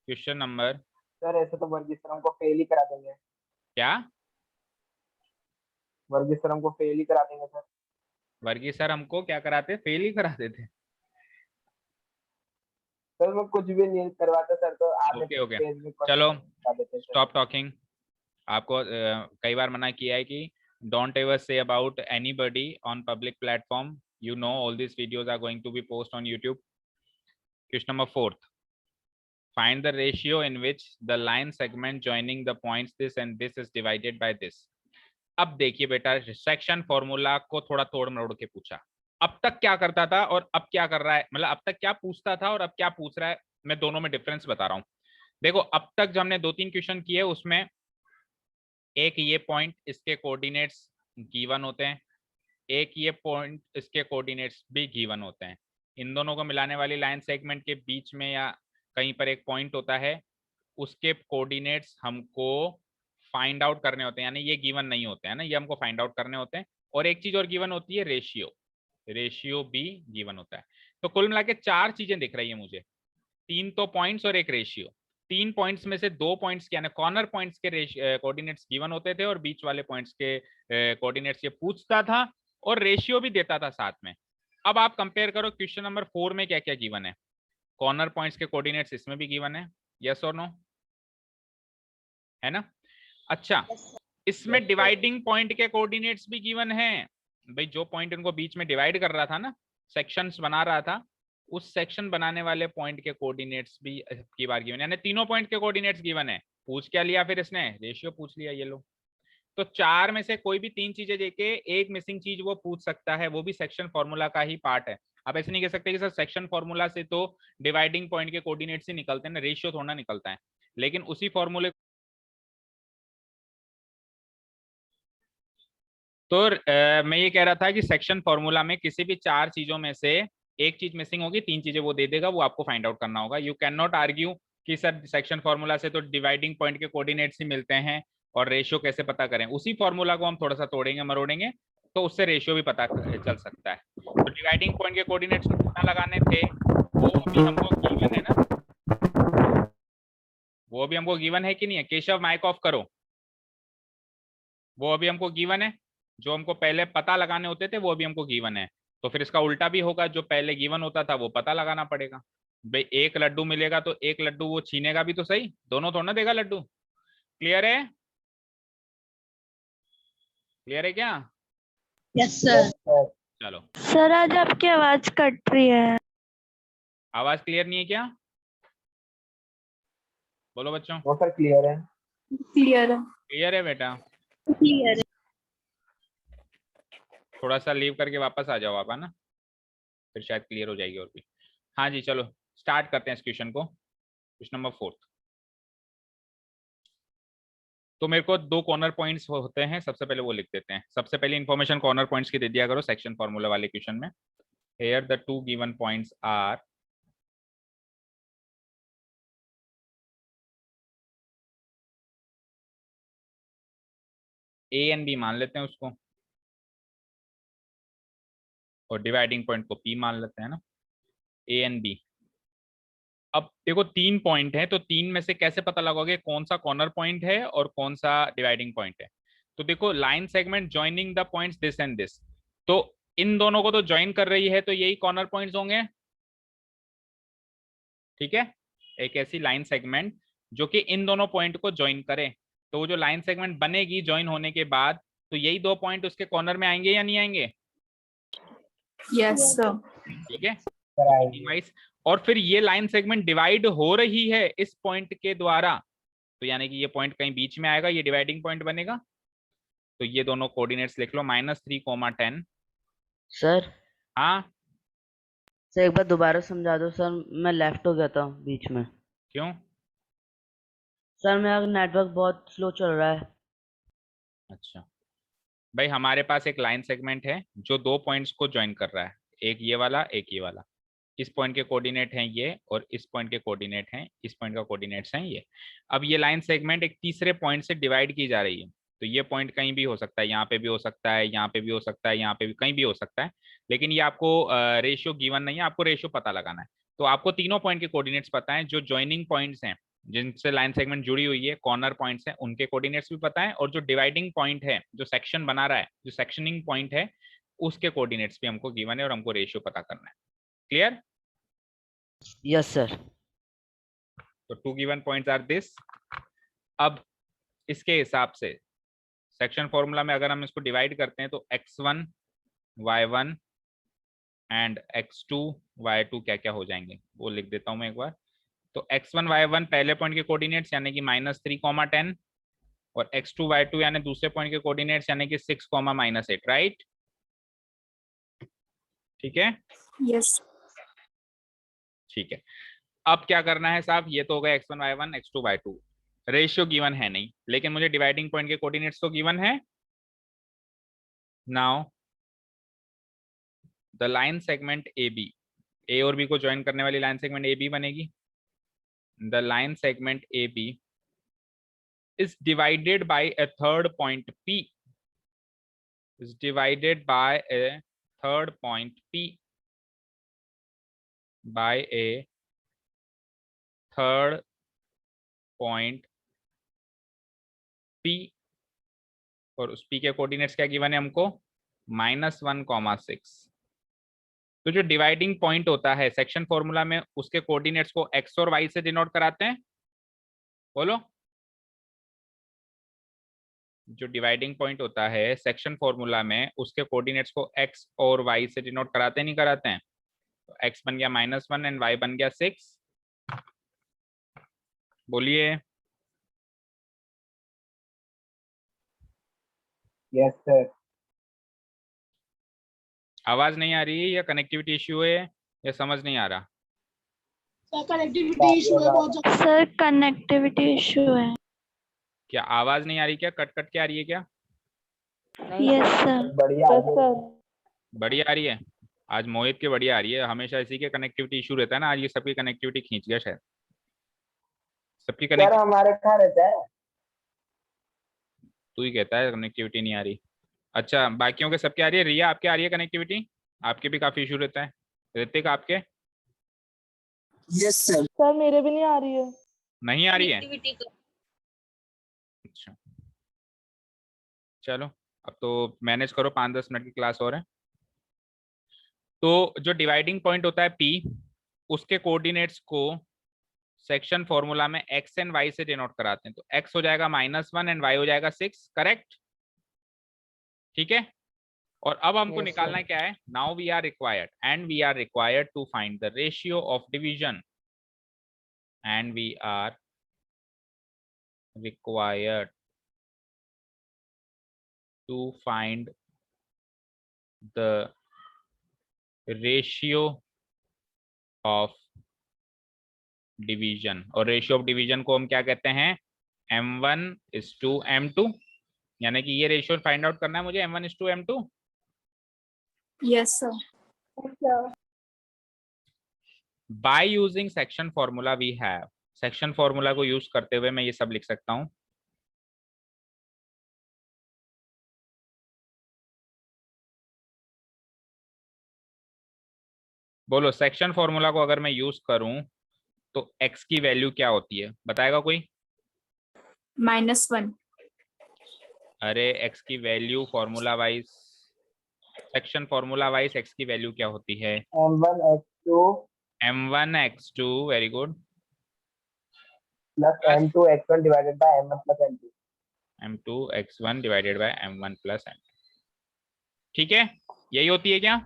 क्वेश्चन नंबर, सर ऐसे तो वर्गीस सर हमको फेल ही करा देंगे। क्या? वर्गीस सर हमको फेल ही करा देंगे सर। वर्गीस सर हमको क्या कराते? फेल ही करा देते। सर मैं कुछ भी नहीं करवाता सर, तो आधे ओके पेज में चलो बता देते हैं सर। Stop talking. आपको कई बार मना किया है कि don't ever say about anybody on public platform, you know all this videos are going to be post on YouTube. Question number 4, find the ratio in which the line segment joining the points this and this is divided by this। अब देखिए बेटा, section formula को थोड़ा तोड़ मरोड़ के पूछा। अब तक क्या करता था और अब क्या कर रहा है, मतलब अब तक क्या पूछता था और अब क्या पूछ रहा है, मैं दोनों में डिफरेंस बता रहा हूं। देखो अब तक जो हमने 2-3 क्वेश्चन किए उसमें एक ये पॉइंट इसके कोऑर्डिनेट्स गिवन होते हैं, एक ये पॉइंट इसके कोऑर्डिनेट्स भी गिवन होते हैं। इन दोनों को मिलाने वाली लाइन सेगमेंट के बीच में या कहीं पर एक पॉइंट होता है, उसके कोऑर्डिनेट्स हमको फाइंड आउट करने होते हैं, यानी ये गिवन नहीं होते हैं ना, ये हमको फाइंड आउट करने होते हैं। और एक चीज और गिवन होती है, रेशियो, रेशियो भी गिवन होता है। तो कुल मिला के 4 चीजें दिख रही है मुझे, 3 तो पॉइंट्स और एक रेशियो। 3 पॉइंट्स में से 2 पॉइंट्स के यानी कॉर्नर पॉइंट्स के कोऑर्डिनेट्स गिवन होते थे और बीच वाले पॉइंट्स के कोऑर्डिनेट्स ये पूछता था और रेशियो भी देता था साथ में। अब आप कंपेयर करो क्वेश्चन नंबर 4 में क्या क्या गिवन है। कॉर्नर पॉइंट्स के कोऑर्डिनेट्स इसमें भी गिवन है, यस और नो, है ना? अच्छा, इसमें डिवाइडिंग पॉइंट के कोऑर्डिनेट्स भी गिवन हैं। भाई जो पॉइंट इनको बीच में डिवाइड कर रहा था ना, सेक्शंस बना रहा था, उस सेक्शन बनाने वाले पॉइंट के कोऑर्डिनेट्स भी की बार गिवन है, यानी तीनों पॉइंट के कोऑर्डिनेट्स गिवन है। पूछ क्या लिया फिर इसने? रेशियो पूछ लिया, ये लो। तो 4 में से कोई भी 3 चीजें देके एक मिसिंग चीज वो पूछ सकता है, वो भी सेक्शन फॉर्मूला का ही पार्ट है। आप ऐसे नहीं कह सकते कि सर सेक्शन फॉर्मूला से तो डिवाइडिंग पॉइंट के कोऑर्डिनेट्स ही निकलते हैं ना, रेशियो थोड़ा निकलता है। लेकिन उसी फॉर्मूले तो मैं ये कह रहा था कि सेक्शन फॉर्मूला में किसी भी 4 चीजों में से एक चीज मिसिंग होगी, 3 चीजें वो दे देगा, वो आपको फाइंड आउट करना होगा। यू कैन नॉट आर्ग्यू कि सर सेक्शन फॉर्मूला से तो डिवाइडिंग पॉइंट के कोऑर्डिनेट्स ही मिलते हैं और रेशियो कैसे पता करें। उसी फॉर्मूला को हम थोड़ा सा तोड़ेंगे मरोड़ेंगे तो उससे रेशियो भी पता चल सकता है। तो डिवाइडिंग पॉइंट के कोऑर्डिनेट्स कितना लगाने थे वो भी हमको गिवन है ना, वो भी हमको गिवन है कि नहीं है? केशव माइक ऑफ करो। वो अभी हमको गिवन है, जो हमको पहले पता लगाने होते थे वो भी हमको गिवन है। तो फिर इसका उल्टा भी होगा, जो पहले गिवन होता था वो पता लगाना पड़ेगा। भाई 1 लड्डू मिलेगा तो 1 लड्डू वो छीनेगा भी तो सही, दोनों थोड़ा ना देगा लड्डू। क्लियर है? क्लियर है क्या? Yes sir. सर चलो, सर आज आपकी आवाज कट रही है। आवाज क्लियर नहीं है क्या? बोलो बच्चों, वो सर क्लियर है। क्लियर है। क्लियर है बेटा? क्लियर है। थोड़ा सा लीव करके वापस आ जाओ आप, है ना, फिर शायद क्लियर हो जाएगी और भी। हाँ जी, चलो स्टार्ट करते हैं इस क्वेश्चन को। Question number 4। तो मेरे को दो कॉर्नर पॉइंट्स होते हैं, सबसे पहले वो लिख देते हैं। सबसे पहले इन्फॉर्मेशन कॉर्नर पॉइंट्स की दे दिया करो सेक्शन फॉर्मूला वाले क्वेश्चन में। Here the two given points are A and B मान लेते हैं उसको, और डिवाइडिंग पॉइंट को पी मान लेते हैं ना, ए एंड बी। अब देखो 3 पॉइंट है, तो 3 में से कैसे पता लगोगे कौन सा कॉर्नर पॉइंट है और कौन सा डिवाइडिंग पॉइंट है? तो देखो, line segment joining the points this and this, तो इन दोनों को तो ज्वाइन कर रही है, तो यही कॉर्नर पॉइंट्स होंगे। ठीक है, एक ऐसी लाइन सेगमेंट जो कि इन दोनों पॉइंट को ज्वाइन करे, तो वो जो लाइन सेगमेंट बनेगी ज्वाइन होने के बाद, तो यही दो पॉइंट उसके कॉर्नर में आएंगे या नहीं आएंगे? Yes sir. ठीक है, सर तो आएंगे। वाइज, और फिर ये लाइन सेगमेंट डिवाइड हो रही है इस पॉइंट के द्वारा, तो यानी कि ये पॉइंट कहीं बीच में आएगा, ये डिवाइडिंग पॉइंट बनेगा। तो ये दोनों कोऑर्डिनेट्स लिख लो, -3, 10। सर हाँ, सर एक बार दोबारा समझा दो सर, मैं लेफ्ट हो गया था बीच में। क्यों? सर मेरा नेटवर्क बहुत स्लो चल रहा है। अच्छा भाई, हमारे पास एक लाइन सेगमेंट है जो दो पॉइंट्स को ज्वाइन कर रहा है, एक ये वाला एक ये वाला। इस पॉइंट के कोऑर्डिनेट हैं ये, और इस पॉइंट के कोऑर्डिनेट हैं, इस पॉइंट का कोऑर्डिनेट्स हैं ये। अब ये लाइन सेगमेंट एक तीसरे पॉइंट से डिवाइड की जा रही है, तो ये पॉइंट कहीं भी हो सकता है, यहाँ पे भी हो सकता है, यहाँ पे भी हो सकता है, यहाँ पे भी कहीं भी हो सकता है, लेकिन ये आपको रेशियो गिवन नहीं है, आपको रेशियो पता लगाना है। तो आपको तीनों पॉइंट के कोऑर्डिनेट्स पता है, जो ज्वाइनिंग पॉइंट्स हैं जिनसे लाइन सेगमेंट जुड़ी हुई है, कॉर्नर पॉइंट्स हैं, उनके कोऑर्डिनेट्स भी पता है, और जो डिवाइडिंग पॉइंट है, जो सेक्शन बना रहा है, जो सेक्शनिंग पॉइंट है, उसके कोऑर्डिनेट्स भी हमको गिवन है, और हमको रेशियो पता करना है। क्लियर? Yes sir. तो two given points are this. अब इसके हिसाब से सेक्शन फॉर्मूला में अगर हम इसको डिवाइड करते हैं, तो x1 y1 and x2 y2 क्या क्या हो जाएंगे वो लिख देता हूं मैं एक बार। तो x1 y1 पहले पॉइंट के कोऑर्डिनेट्स यानी कि -3, 10, और x2 y2 यानी दूसरे पॉइंट के कोऑर्डिनेट्स यानी कि 6, -8, राइट? ठीक है, यस। ठीक है। अब क्या करना है साहब, ये तो हो गया x1 y1 x2 y2, ratio given है नहीं, लेकिन मुझे डिवाइडिंग पॉइंट के कोऑर्डिनेट्स तो गिवन है। Now the line segment A B, A और बी को ज्वाइन करने वाली लाइन सेगमेंट ए बी बनेगी। The line segment A B is divided by a third point P, is divided by a third point P, by a third point P, और उस P के coordinates क्या given है हमको? -1, 6। तो जो dividing point होता है सेक्शन फॉर्मूला में, उसके कोऑर्डिनेट्स को x और y से डिनोट कराते हैं। बोलो, जो डिवाइडिंग पॉइंट होता है सेक्शन फॉर्मूला में, उसके कोऑर्डिनेट्स को x और y से डिनोट कराते नहीं कराते हैं? तो x बन गया -1 एंड y बन गया 6। बोलिए। Yes sir. आवाज नहीं आ रही है, या कनेक्टिविटी इश्यू है, या समझ नहीं आ रहा? कनेक्टिविटी इशू है बहुत ज्यादा। सर कनेक्टिविटी इशू है। क्या आवाज नहीं आ रही? क्या कट कट के आ रही है क्या? Yes sir. बढ़िया आ रही है। बढ़िया आ रही है? आज मोहित के बढ़िया आ रही है, हमेशा इसी के कनेक्टिविटी इशू रहता है ना, आज ये सबकी कनेक्टिविटी खींच गया शायद, सबकी सर कनेक्ट। हमारे कहाँ रहता है? तू ही कहता है कनेक्टिविटी नहीं आ रही। अच्छा, बाकियों के सबके आ रही है। रिया आपके आ रही है कनेक्टिविटी? आपके भी काफी इशू रहता है। ऋतिक आपके? Yes sir. सर मेरे भी नहीं आ रही है। नहीं आ रही है? कनेक्टिविटी का अच्छा चलो, अब तो मैनेज करो, 5-10 मिनट की क्लास और है। तो जो डिवाइडिंग पॉइंट होता है P, उसके कोऑर्डिनेट्स को सेक्शन फॉर्मूला में x एंड y से डिनोट कराते हैं, तो x हो जाएगा -1 एंड y हो जाएगा 6, करेक्ट? ठीक है। और अब हमको Yes, निकालना sir. क्या है, now we are required to find the ratio of division, and we are required to find the ratio of division, और रेशियो ऑफ डिवीजन को हम क्या कहते हैं, m1:m2, यानी कि ये रेशियो फाइंड आउट करना है मुझे, m1:m2। Yes, sir. By using section formula we have, section formula को यूज करते हुए मैं ये सब लिख सकता हूं। बोलो, सेक्शन फॉर्मूला को अगर मैं यूज करूं तो x की वैल्यू क्या होती है, बताएगा कोई? -1. अरे x की value formula wise, section formula wise x की वैल्यू क्या होती है? m1x2 m1x2, very good, plus m2x1 divided by m1 plus m2. m2x1 divided by m1 plus m। ठीक है, यही होती है क्या?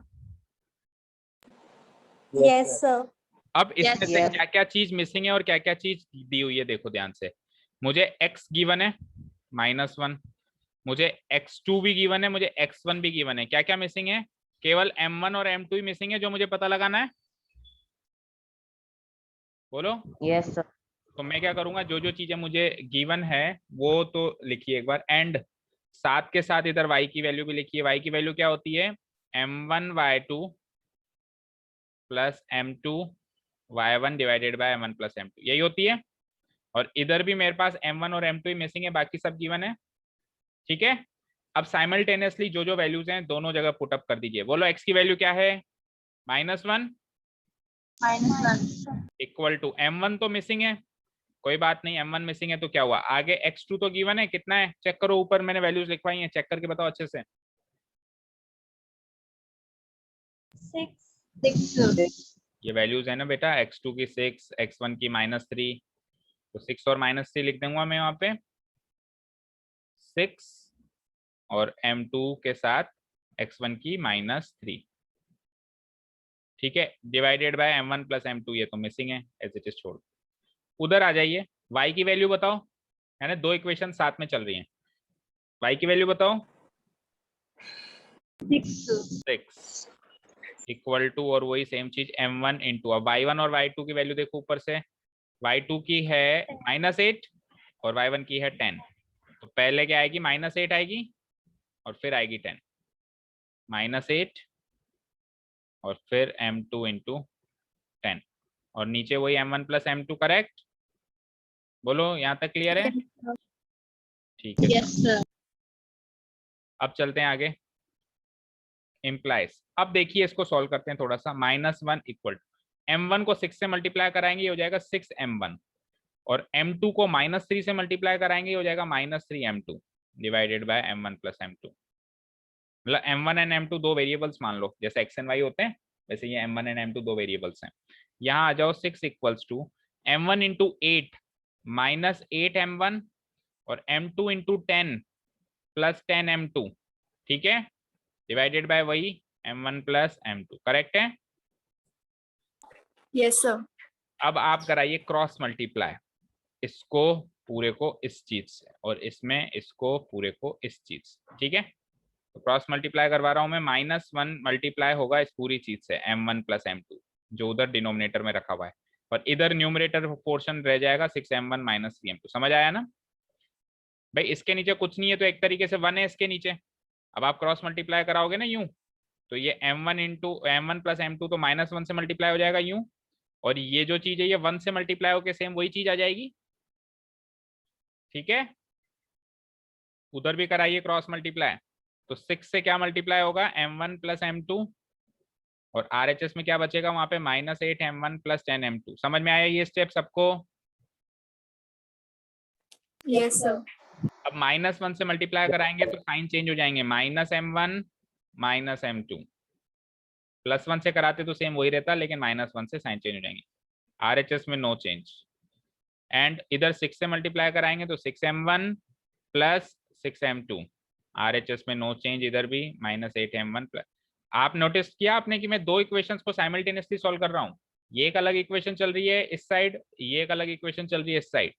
Yes, sir. अब इसमें से Yes. क्या क्या चीज मिसिंग है और क्या क्या चीज दी हुई है, देखो ध्यान से। मुझे x गिवन है -1, मुझे x2 भी गिवन है, मुझे x1 भी गिवन है। क्या क्या मिसिंग है? केवल m1 और m2 ही मिसिंग है, जो मुझे पता लगाना है। बोलो। Yes sir. तो मैं क्या करूंगा, जो जो चीजें मुझे गिवन है वो तो लिखिए एक बार, एंड साथ के साथ इधर y की वैल्यू भी लिखिए। y की वैल्यू क्या होती है, m1y2 plus m2 y1 divided by m1 plus m2, यही होती है। और इधर भी मेरे पास m1 और m2 ही मिसिंग है, बाकी सब गिवन है। ठीक है, अब साइमल्टेनियसली जो जो वैल्यूज हैं दोनों जगह पुट अप कर दीजिए। बोलो, x की वैल्यू क्या है, -1 इक्वल टू m1 तो मिसिंग है, कोई बात नहीं, m1 मिसिंग है तो क्या हुआ, आगे x2 तो गिवन है, कितना है चेक करो, ऊपर मैंने वैल्यूज लिखवाई हैं, चेक करके बताओ अच्छे से। 6. ये वैल्यूज है ना बेटा, x2 की 6, x1 की -3, तो 6 और -3 लिख दूंगा मैं यहाँ पे, 6 और m2 के साथ x1 की -3, ठीक है, divided by m1 plus m2, ये तो मिसिंग है, एज इट इज छोड़। उधर आ जाइए, y की वैल्यू बताओ, है ना, दो इक्वेशन साथ में चल रही हैं, y की वैल्यू बताओ। 6 इक्वल टू, और वही सेम चीज m1 इंटू, अब y1 और y2 की वैल्यू देखो ऊपर से, y2 की है -8 और y1 की है 10, तो पहले क्या आएगी, -8 आएगी और फिर आएगी 10, -8 और फिर m2 इंटू 10, और नीचे वही m1 प्लस m2, करेक्ट? बोलो, यहाँ तक क्लियर है? ठीक है, Yes, sir. अब चलते हैं आगे, इम्प्लाइज। अब देखिए इसको सॉल्व करते हैं थोड़ा सा। -1 इक्वल m1 को 6 से मल्टीप्लाई कराएंगे, ये हो जाएगा 6m1, और m2 को -3 से मल्टीप्लाई कराएंगे, ये हो जाएगा -3m2 divided by m1 plus m2। मतलब m1 एंड m2 दो वेरिएबल्स मान लो, जैसे x एंड y होते हैं वैसे ये m1 एंड m2 दो वेरिएबल्स हैं। यहाँ आ जाओ, 6 equals to m1 into 8 -8m1 और m2 इंटू 10 प्लस 10m2, ठीक है, डिवाइडेड बाय वही m1 प्लस m2, करेक्ट है? Yes, sir. अब आप कराइए क्रॉस मल्टीप्लाई, इसको पूरे को इस चीज से और इसमें इसको पूरे को इस चीज से, ठीक है। तो क्रॉस मल्टीप्लाई करवा रहा हूं मैं, -1 मल्टीप्लाई होगा इस पूरी चीज से m1 प्लस m2, जो उधर डिनोमिनेटर में रखा हुआ है, और इधर न्यूमरेटर पोर्शन रह जाएगा 6m1 -3m2। समझ आया ना भाई? इसके नीचे कुछ नहीं है तो एक तरीके से 1 है इसके नीचे। अब आप क्रॉस मल्टीप्लाई कराओगे ना यूं, तो ये m1 into m1 plus m2 तो -1 से मल्टीप्लाई हो जाएगा यूं, और ये जो चीज है ये 1 से मल्टीप्लाई होकर सेम वही चीज आ जाएगी, ठीक है। उधर भी कराइए क्रॉस मल्टीप्लाई, तो 6 से क्या मल्टीप्लाई होगा, m1 प्लस m2, और RHS में क्या बचेगा वहां पे, -8m1 प्लस 10m2। समझ में आया ये स्टेप सबको? Yes, sir. अब -1 से मल्टीप्लाई कराएंगे तो साइन चेंज हो जाएंगे, -m1 -m2, +1 से कराते तो सेम वही रहता, लेकिन -1 से साइन चेंज हो जाएंगे। RHS में नो चेंज, एंड इधर 6 से मल्टीप्लाई कराएंगे तो 6m1 प्लस 6m2, RHS में नो चेंज, इधर भी माइनस 8m1 प्लस। आप नोटिस किया आपने कि मैं दो इक्वेशंस को साइमल्टेनियसली सॉल्व कर रहा हूँ। ये एक अलग इक्वेशन चल रही है इस साइड, ये एक अलग इक्वेशन चल रही है इस साइड।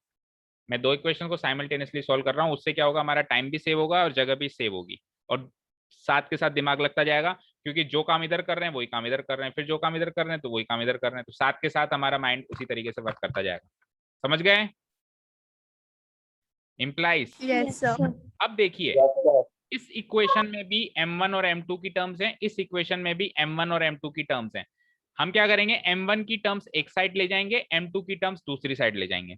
मैं दो इक्वेशन को साइमल्टेनियसली सॉल्व कर रहा हूँ। उससे क्या होगा, हमारा टाइम भी सेव होगा और जगह भी सेव होगी, और साथ के साथ दिमाग लगता जाएगा, क्योंकि जो काम इधर कर रहे हैं वही काम इधर कर रहे हैं, फिर जो काम इधर कर रहे हैं तो वही काम इधर कर रहे हैं, तो साथ के साथ हमारा माइंड उसी तरीके से वर्क करता जाएगा। समझ गए? इम्प्लाइज। Yes, sir. अब देखिए Yes, sir. इस इक्वेशन में भी m1 और m2 की टर्म्स हैं, इस इक्वेशन में भी m1 और m2 की टर्म्स हैं। हम क्या करेंगे, m1 की टर्म्स एक साइड ले जाएंगे, m2 की टर्म्स दूसरी साइड ले जाएंगे।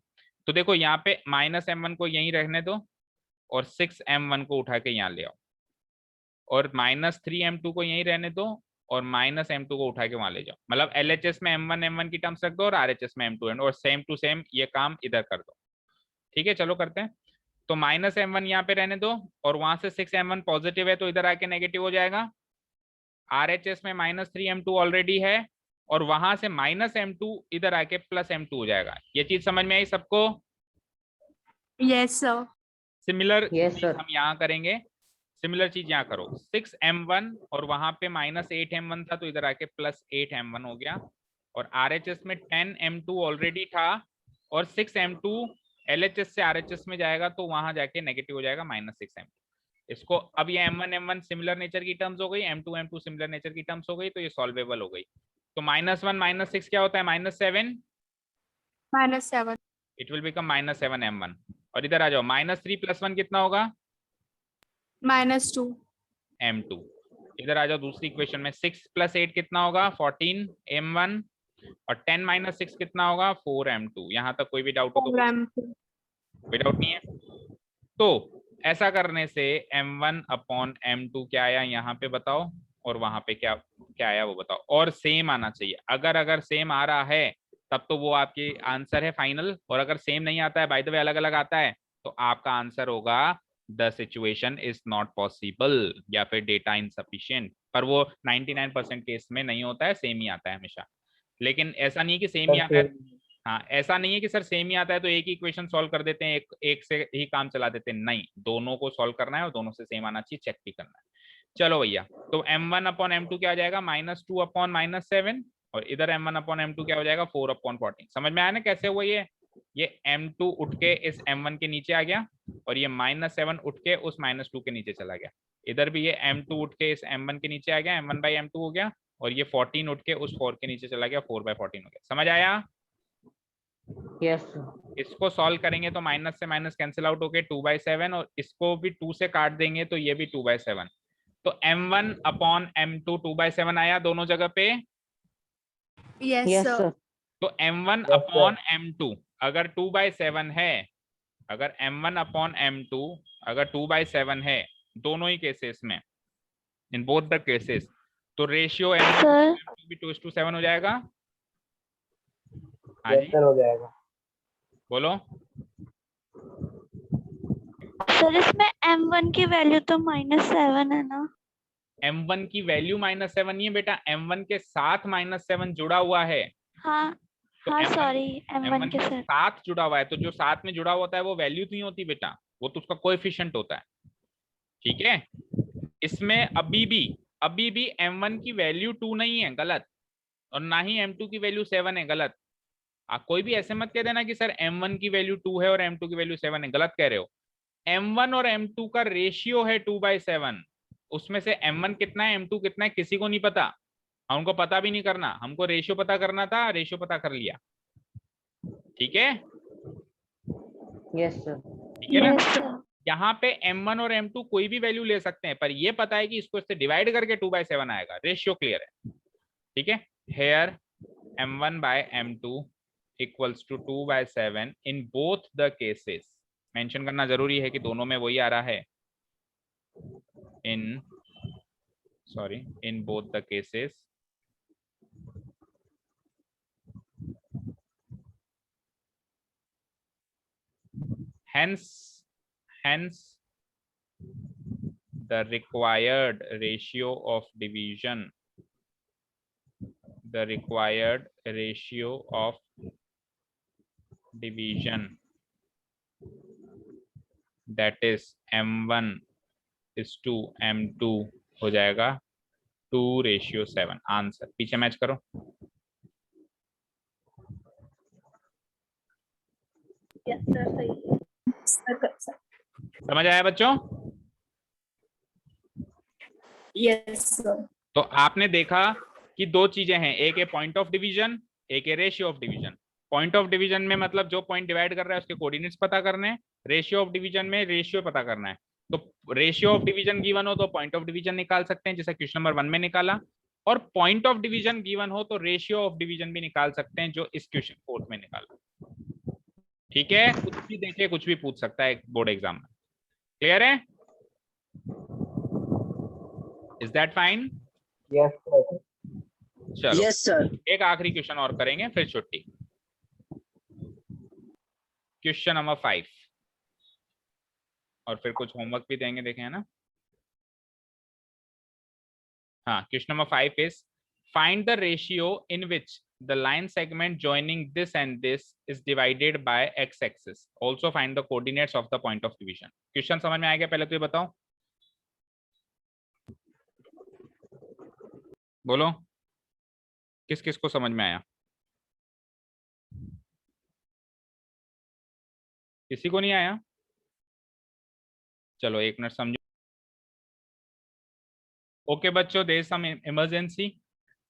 तो देखो यहाँ पे माइनस m1 को यहीं रहने दो और 6m1 को उठा के यहाँ ले आओ, और माइनस 3m2 को यहीं रहने दो और माइनस m2 को उठा के वहां ले जाओ। मतलब LHS में m1 की टर्म्स रख दो और RHS में m2 और सेम टू सेम ये काम इधर कर दो। ठीक है, चलो करते हैं। तो माइनस m1 यहाँ पे रहने दो और वहां से 6m1 पॉजिटिव है तो इधर आके नेगेटिव हो जाएगा। RHS में माइनस 3m2 ऑलरेडी है और वहां से माइनस m2 इधर आके प्लस m2 हो जाएगा। ये चीज समझ में आई सबको? Yes, sir. सिमिलर Yes, चीज sir. हम यहाँ करेंगे, सिमिलर चीज यहाँ करो। 6m1 और वहां पे माइनस 8m1 था तो इधर आके प्लस 8m1 हो गया, और RHS में 10m2 ऑलरेडी था और 6m2 LHS से RHS में जाएगा तो वहां जाके नेगेटिव हो जाएगा माइनस 6m2। इसको अब ये m1 सिमिलर नेचर की टर्म्स हो गई, m2 सिमिलर नेचर की टर्म्स हो गई, तो ये सॉल्वेबल हो गई। तो -1 -6 क्या होता है, -7, -7. It will become -7m1। और इधर आ जाओ, -3 + 1 कितना होगा, -2. m2। इधर आ जाओ दूसरी इक्वेशन में, 6 + 8 कितना होगा, 14m1, और 10 - 6 कितना होगा, 4m2। यहाँ तक कोई भी डाउट हो तो 4m2. कोई डाउट नहीं है। तो ऐसा करने से m1/m2 क्या आया यहाँ पे बताओ, और वहां पे क्या क्या आया वो बताओ, और सेम आना चाहिए। अगर सेम आ रहा है तब तो वो आपकी आंसर है फाइनल, और अगर सेम नहीं आता है, बाय द वे अलग अलग आता है, तो आपका आंसर होगा the situation is not possible या फिर डेटा इनसफिशिएंट। पर वो 99% केस में नहीं होता है, सेम ही आता है हमेशा। लेकिन ऐसा नहीं कि सेम ही आता है, हाँ ऐसा नहीं है कि सर सेम ही आता है तो एक ही इक्वेशन सॉल्व कर देते हैं, एक से ही काम चला देते हैं, नहीं, दोनों को सॉल्व करना है और दोनों से सेम आना चाहिए, चेक भी करना है। चलो भैया, तो m1/m2 क्या हो जाएगा, -2/-7, और इधर m1/m2 क्या हो जाएगा, 4/14। समझ में आया ना कैसे हुआ ये m2 उठ के इस m1 के नीचे आ गया, और ये -7 उठ के उस -2 के नीचे चला गया। इधर भी ये m2 उठ के इस m1 के नीचे आ गया, m1/m2 हो गया, और ये 14 उठ के उस 4 के नीचे चला गया, 4/14 हो गया। समझ आया? Yes, sir. इसको सॉल्व करेंगे तो माइनस से माइनस कैंसिल आउट होके 2/7, और इसको भी 2 से काट देंगे तो ये भी 2/7। तो m1/m2 2/7 आया दोनों जगह पे। Yes, Yes, sir. sir. तो m1/m2 अगर 2/7 है, अगर m1/m2 अगर 2/7 है दोनों ही केसेस में, इन बोथ द केसेस, तो रेशियो m1/m2 भी 2:7 हो जाएगा। हाँ जी, सर हो जाएगा। बोलो। सर इसमें m1 की वैल्यू तो -7 है ना? m1 की वैल्यू -7 नहीं है बेटा, m1 के साथ -7 जुड़ा हुआ है। हाँ तो हाँ M1 सॉरी m1 के साथ। साथ जुड़ा हुआ है, तो जो साथ में जुड़ा होता है वो वैल्यू नहीं होती बेटा, वो तो उसका कोएफिशिएंट होता है। ठीक है, इसमें अभी भी m1 की वैल्यू 2 नहीं है, गलत, और ना ही m2 की वैल्यू 7 है, गलत। आप कोई भी ऐसे मत कह देना कि सर m1 की वैल्यू 2 है और m2 की वैल्यू 7 है, गलत कह रहे हो। m1 और m2 का रेशियो है 2/7, उसमें से m1 कितना है m2 कितना है किसी को नहीं पता, हमको पता भी नहीं करना, हमको रेशियो पता करना था, रेशियो पता कर लिया। ठीक है, Yes, sir. ठीक है ना? Yes, sir. यहाँ पे m1 और m2 कोई भी वैल्यू ले सकते हैं, पर ये पता है कि इसको इससे डिवाइड करके 2/7 आएगा, रेशियो क्लियर है। ठीक है, here m1/m2 equals to 2/7 in both the cases. Mention करना जरूरी है कि दोनों में वही आ रहा है, इन both the cases hence the required ratio of division division, that is m1 is to m2 हो जाएगा 2:7। आंसर पीछे मैच करो। यस सर सही है। समझ आया बच्चों? Yes sir. तो आपने देखा कि दो चीजें हैं, एक है पॉइंट ऑफ डिवीजन, एक है ratio of division. Point of division में मतलब जो पॉइंट डिवाइड कर रहा है उसके कोऑर्डिनेट्स पता करने हैं, रेशियो ऑफ डिवीजन में रेशियो पता करना है। तो रेशियो ऑफ डिवीजन गिवन हो तो पॉइंट ऑफ डिवीजन निकाल सकते हैं, जैसे क्वेश्चन नंबर 1 में निकाला, और पॉइंट ऑफ डिवीजन गिवन हो तो रेशियो ऑफ डिवीजन भी निकाल सकते हैं, जो इस क्वेश्चन 4 में निकाला। ठीक है, कुछ भी देखिए, कुछ भी पूछ सकता है बोर्ड एग्जाम में। क्लियर है? Is that fine? Yes, sir. चलो यस सर। एक आखिरी क्वेश्चन और करेंगे फिर छुट्टी। क्वेश्चन नंबर 5 और फिर कुछ होमवर्क भी देंगे, देखें है ना। हाँ, question number 5 is find the ratio in which the line segment joining this and this is divided by x axis. Also find the coordinates of the point of division. Question समझ में आएगा? पहले तो ये बताओ, बोलो किस किस को समझ में आया? किसी को नहीं आया? चलो 1 मिनट समझो। ओके बच्चों, देयर इज सम इमरजेंसी,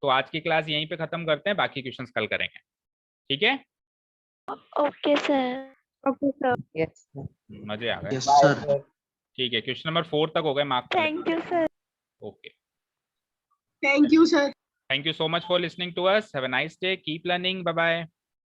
तो आज की क्लास यहीं पे खत्म करते हैं, बाकी क्वेश्चंस कल करेंगे। ठीक है? Okay sir. Okay, sir. Yes, sir. मजे आ गए। Yes Bye, sir. sir. ठीक है, क्वेश्चन नंबर 4 तक हो गए mark. Thank you sir. Okay, thank you sir. thank you so much for listening to us. Have a nice day, keep learning, bye bye.